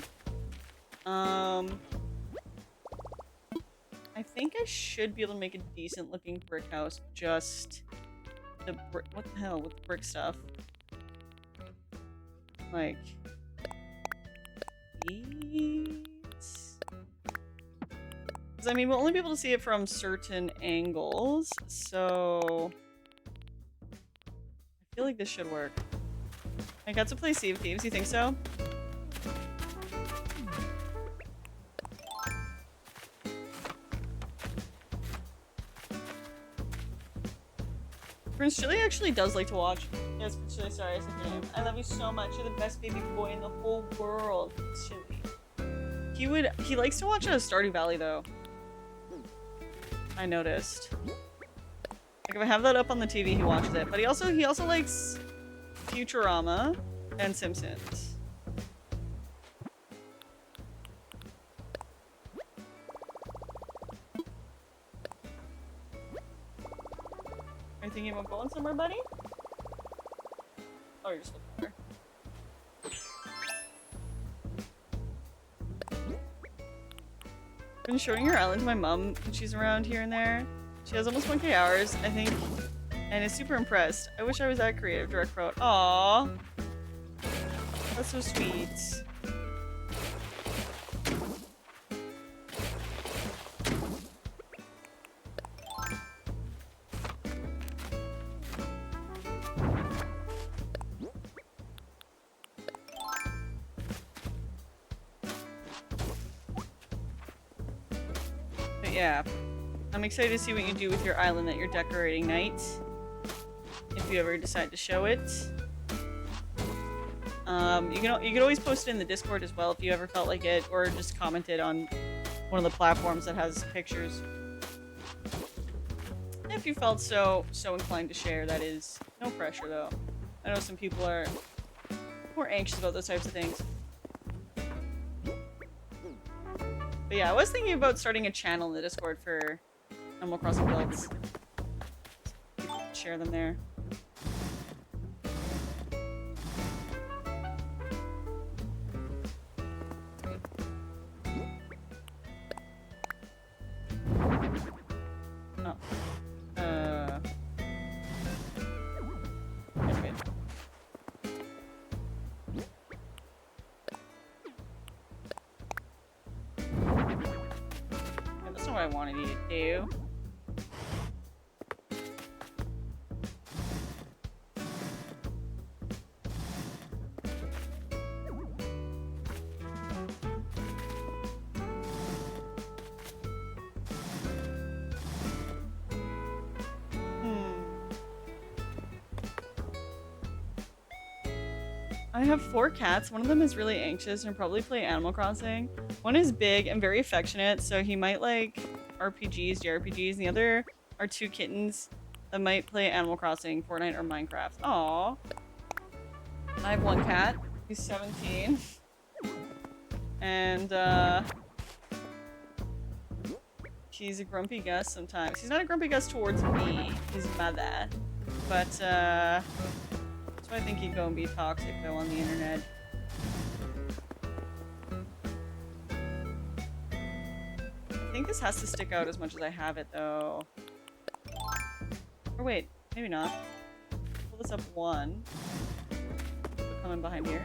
I think I should be able to make a decent looking brick house, just the brick. What the hell with the brick stuff? Like these? Because I mean, we'll only be able to see it from certain angles, so I feel like this should work. I got to play Sea of Thieves. You think so? Prince Chili actually does like to watch. Yes, Prince Chili, sorry, I said your name. I love you so much. You're the best baby boy in the whole world, Prince Chili. He likes to watch Stardew Valley though. I noticed. Like if I have that up on the TV, he watches it. But he also likes Futurama and Simpsons. Are you thinking about going somewhere, buddy? Oh, you're just looking for her. I've been showing your island to my mom when she's around here and there. She has almost 1K hours, I think, and is super impressed. I wish I was that creative, direct quote. Aww. That's so sweet. yeah, I'm excited to see what you do with your island that you're decorating tonight. If you ever decide to show it. You can always post it in the Discord as well if you ever felt like it, or just comment it on one of the platforms that has pictures. If you felt so inclined to share, that is. No pressure though. I know some people are more anxious about those types of things. But yeah, I was thinking about starting a channel in the Discord for Animal Crossing builds. Share them there. Oh. Okay. That's not what I wanted you to do. I have 4 cats. One of them is really anxious and probably play Animal Crossing. One is big and very affectionate, so he might like RPGs, JRPGs, and the other are 2 kittens that might play Animal Crossing, Fortnite, or Minecraft. Aww. I have 1 cat. He's 17. And, he's a grumpy Gus sometimes. He's not a grumpy Gus towards me, his mother. But, so I think he'd go and be toxic though on the internet. I think this has to stick out as much as I have it though. Or wait, maybe not. Pull this up 1. Come in behind here.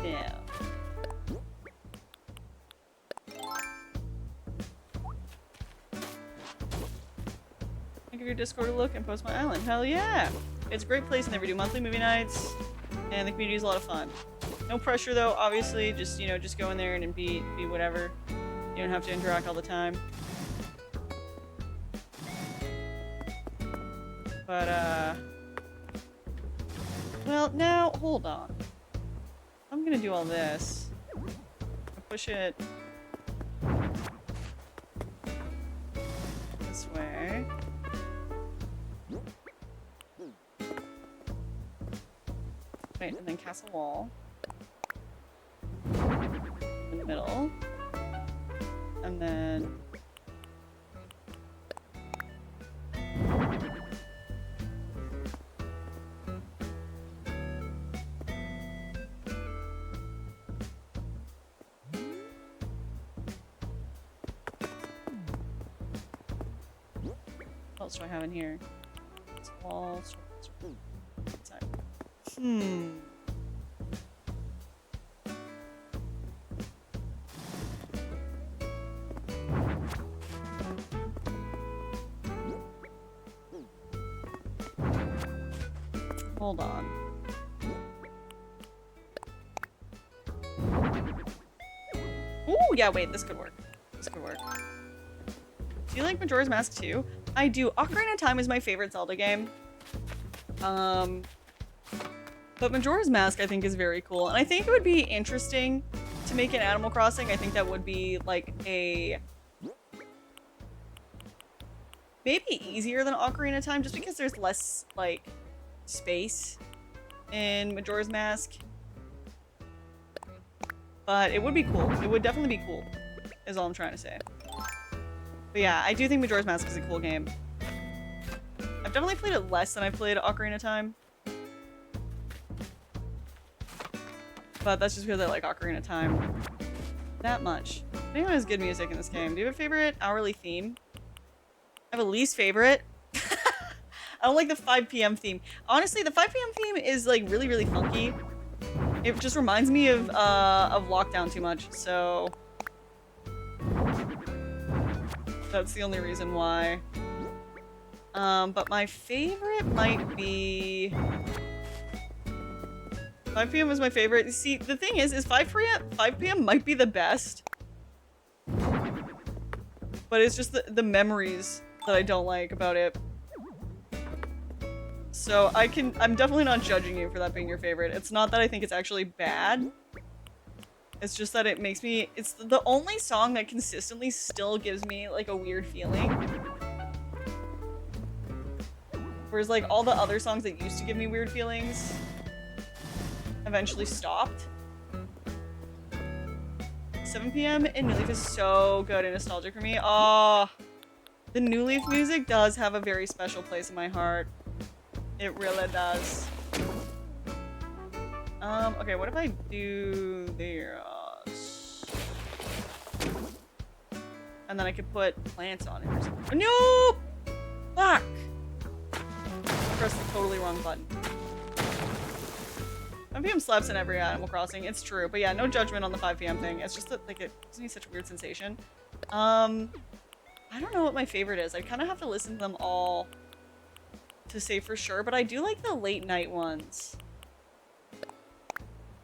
Yeah. Give your Discord a look and post my island. Hell yeah! It's a great place and they do monthly movie nights and the community is a lot of fun. No pressure though, obviously, just, you know, just go in there and be whatever. You don't have to interact all the time. But, well, now, hold on. I'm gonna do all this. I'll push it this way. Wait, and then castle wall. In the middle. And then... what else do I have in here? Wall, inside. Hold on. Ooh, yeah, wait, this could work. This could work. Do you like Majora's Mask too? I do. Ocarina of Time is my favorite Zelda game. But Majora's Mask I think is very cool. And I think it would be interesting to make an Animal Crossing. I think that would be like a... maybe easier than Ocarina of Time just because there's less like space in Majora's Mask. But it would be cool. It would definitely be cool, is all I'm trying to say. But yeah, I do think Majora's Mask is a cool game. I've definitely played it less than I've played Ocarina of Time. But that's just because I like Ocarina of Time that much. Anyone has good music in this game. Do you have a favorite hourly theme? I have a least favorite. I don't like the 5 p.m. theme. Honestly, the 5 p.m. theme is like really, really funky. It just reminds me of Lockdown too much, so... that's the only reason why. But my favorite might be... 5 p.m. is my favorite. See, the thing is 5 p.m. might be the best. But it's just the memories that I don't like about it. So I'm definitely not judging you for that being your favorite. It's not that I think it's actually bad. It's just that it makes me, it's the only song that consistently still gives me like a weird feeling. Whereas like all the other songs that used to give me weird feelings eventually stopped. 7 p.m. in New Leaf is so good and nostalgic for me. Oh, the New Leaf music does have a very special place in my heart. It really does. Okay, what if I do this? And then I could put plants on it or something. No! Fuck! I pressed the totally wrong button. 5 p.m. slaps in every Animal Crossing. It's true, but yeah, no judgment on the 5 p.m. thing. It's just that like it gives me such a weird sensation. I don't know what my favorite is. I kind of have to listen to them all to say for sure, but I do like the late night ones.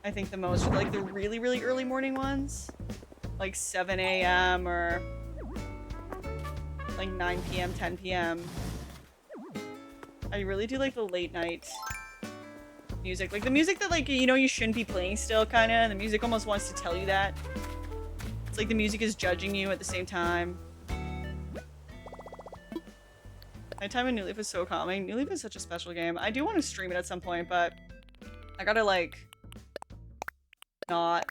I think the most, like the really, really early morning ones, like 7 a.m. or like 9 p.m., 10 p.m. I really do like the late night music. Like the music that like, you know, you shouldn't be playing still kind of, and the music almost wants to tell you that. It's like the music is judging you at the same time. Nighttime in New Leaf is so calming. New Leaf is such a special game. I do want to stream it at some point, but I gotta like not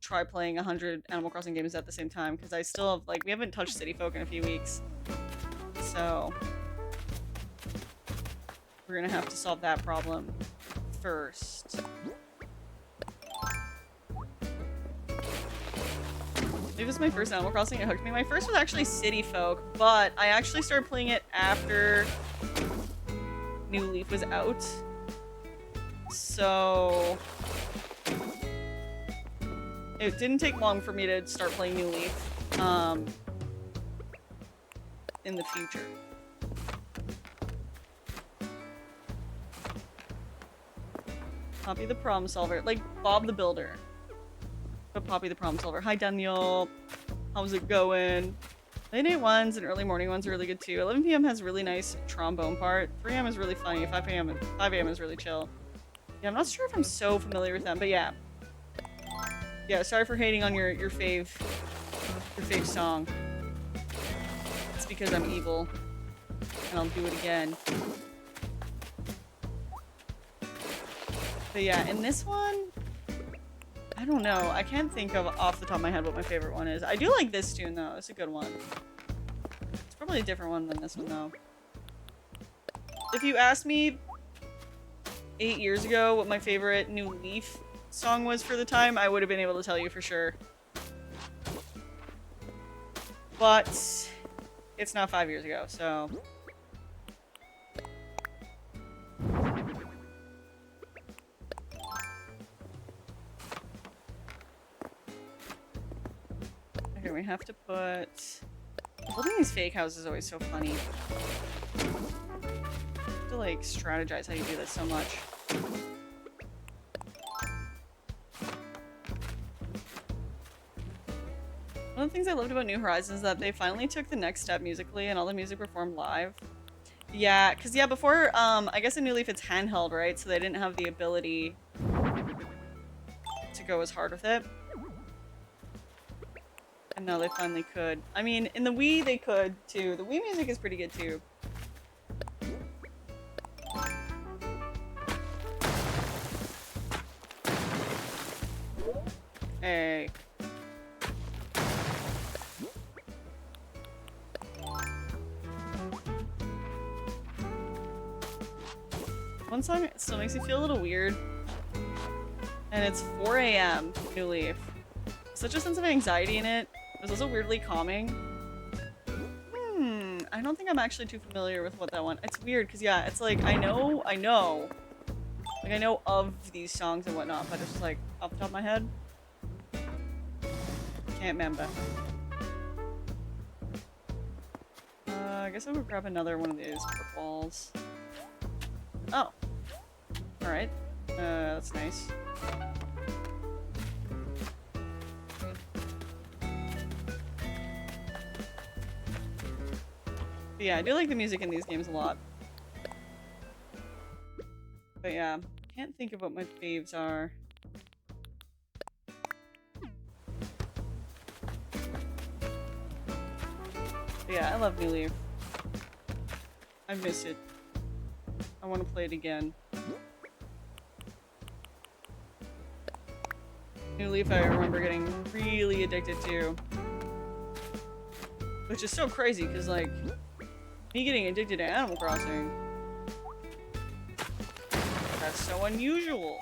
try playing 100 Animal Crossing games at the same time because I still have like, we haven't touched City Folk in a few weeks. So we're gonna have to solve that problem first. It was my first Animal Crossing. It hooked me. My first was actually City Folk, but I actually started playing it after New Leaf was out. So it didn't take long for me to start playing New Leaf in the future. Poppy the Problem Solver. Like Bob the Builder. But Poppy the Problem Solver. Hi Daniel. How's it going? Late night ones and early morning ones are really good too. 11 p.m. has really nice trombone part. 3 a.m. is really funny. 5 a.m. is really chill. Yeah, I'm not sure if I'm so familiar with them, but yeah. Yeah, sorry for hating on your fave song. It's because I'm evil. And I'll do it again. But yeah, in this one, I don't know. I can't think of off the top of my head what my favorite one is. I do like this tune though. It's a good one. It's probably a different one than this one though. If you asked me 8 years ago what my favorite New Leaf song was for the time, I would have been able to tell you for sure. But it's not 5 years ago, so. Okay, we have to put... Building these fake houses is always so funny. You have to like strategize how you do this so much. One of the things I loved about New Horizons is that they finally took the next step musically and all the music performed live. Yeah, because yeah, before, I guess in New Leaf it's handheld, right? So they didn't have the ability to go as hard with it. And now they finally could. I mean, in the Wii they could too. The Wii music is pretty good too. Hey. One song still makes me feel a little weird. And it's 4 a.m. New Leaf. Such a sense of anxiety in it. It was also weirdly calming. I don't think I'm actually too familiar with what that one... It's weird, because yeah, it's like, I know. Like, I know of these songs and whatnot, but it's just like, off the top of my head. Can't remember. I guess I would grab another one of these brick walls. Oh. Alright. That's nice. But yeah, I do like the music in these games a lot. But yeah, can't think of what my faves are. But yeah, I love New Leaf. I miss it. I want to play it again. New Leaf I remember getting really addicted to. Which is so crazy, because like, me getting addicted to Animal Crossing, that's so unusual.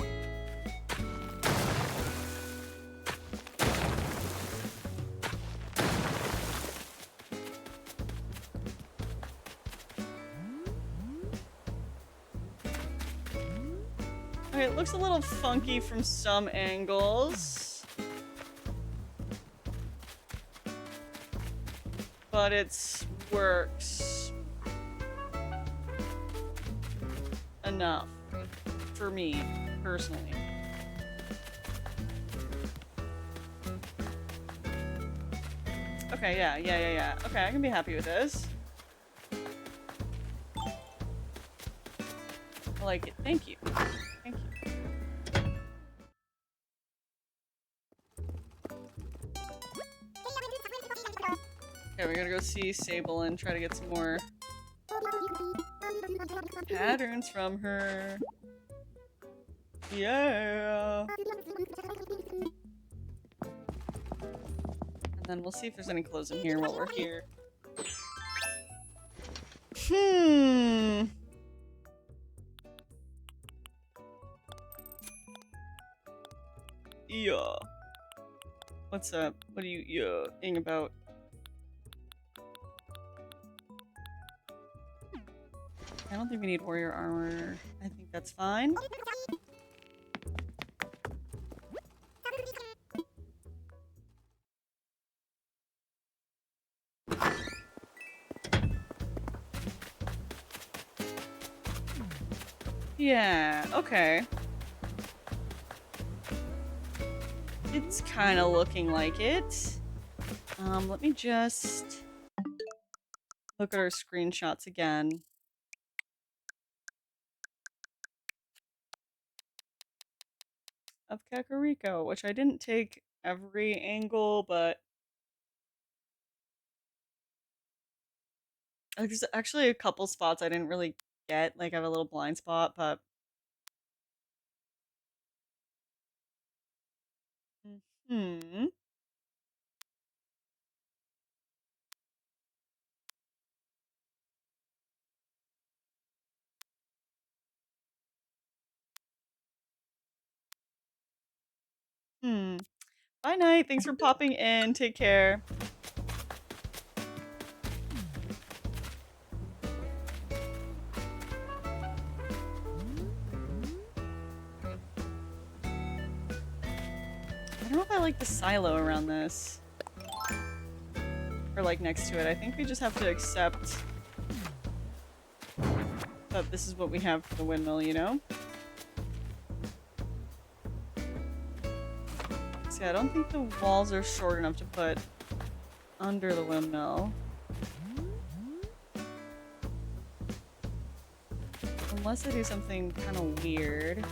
Okay, it looks a little funky from some angles. But it works enough for me, personally. Okay, yeah. Okay, I can be happy with this. I like it. Thank you. Thank you. Okay, we're gonna go see Sable and try to get some more patterns from her. Yeah. And then we'll see if there's any clothes in here while we're here. Yeah. What's up? What are you yeah-ing about? I don't think we need warrior armor. I think that's fine. Yeah, okay. It's kind of looking like it. Let me just look at our screenshots again. Of Kakariko, which I didn't take every angle, but there's actually a couple spots I didn't really get. Like, I have a little blind spot, but hmm. Bye, Night. Thanks for popping in. Take care. I don't know if I like the silo around this. Or like next to it. I think we just have to accept that this is what we have for the windmill, you know? See, I don't think the walls are short enough to put under the windmill. Unless I do something kind of weird.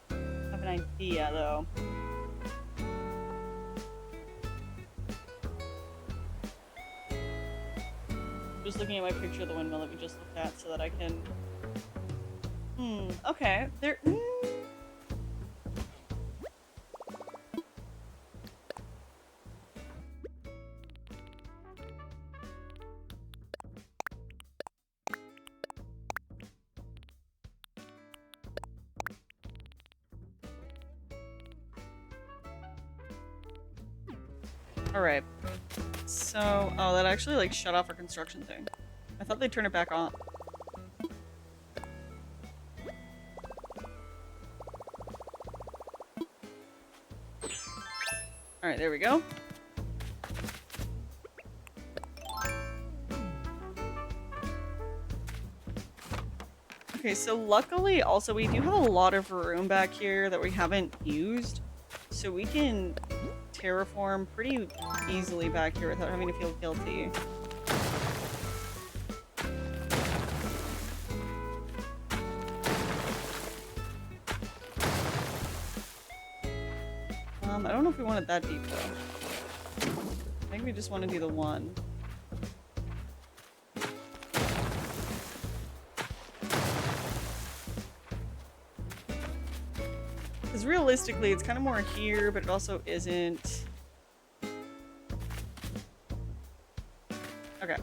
I have an idea, though. Just looking at my picture of the windmill that we just looked at so that I can... okay. There... Alright. So... Oh, that actually, like, shut off our construction thing. I thought they'd turn it back on. Alright, there we go. Okay, so luckily, also, we do have a lot of room back here that we haven't used. So we can terraform pretty easily back here without having to feel guilty. I don't know if we want it that deep though. I think we just want to do the one. Because realistically, it's kind of more here, but it also isn't. Okay.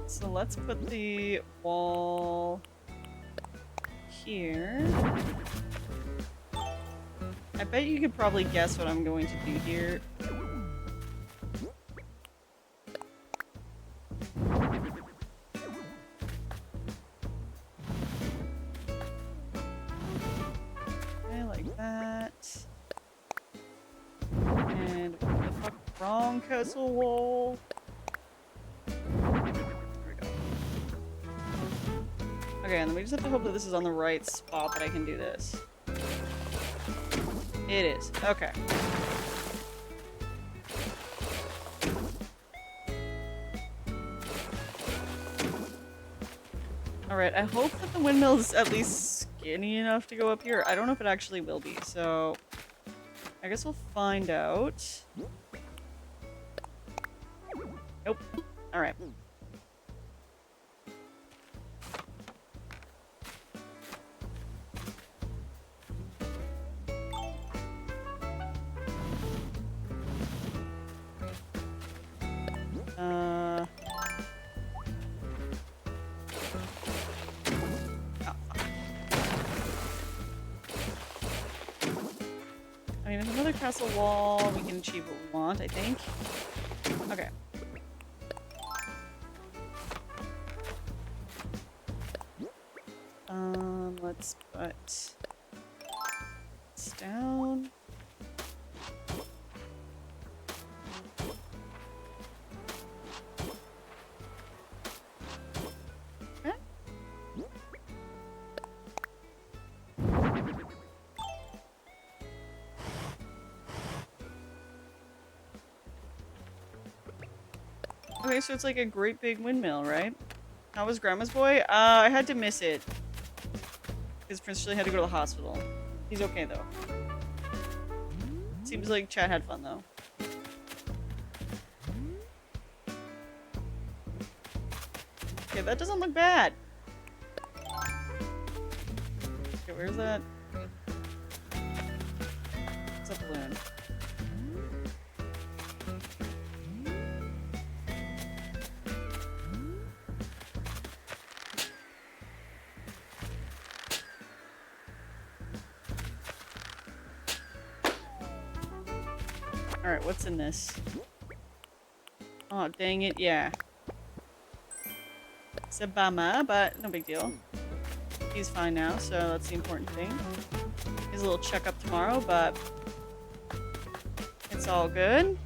So let's put the wall here. I bet you could probably guess what I'm going to do here. Okay, like that. And what the fuck? Wrong castle wall. Okay, and then we just have to hope that this is on the right spot that I can do this. It is. Okay. Alright, I hope that the windmill is at least skinny enough to go up here. I don't know if it actually will be, so I guess we'll find out. Nope. Alright. I mean, with another castle wall, we can achieve what we want, I think. Okay. Let's put this down. Okay. Okay, so it's like a great big windmill, right? How was Grandma's boy? I had to miss it. Because Prince Shirley had to go to the hospital. He's okay, though. Seems like Chad had fun, though. Okay, that doesn't look bad. Okay, where's that? What's that balloon? Alright, what's in this? Oh, dang it, yeah. It's a bummer, but no big deal. He's fine now, so that's the important thing. He's a little checkup tomorrow, but it's all good.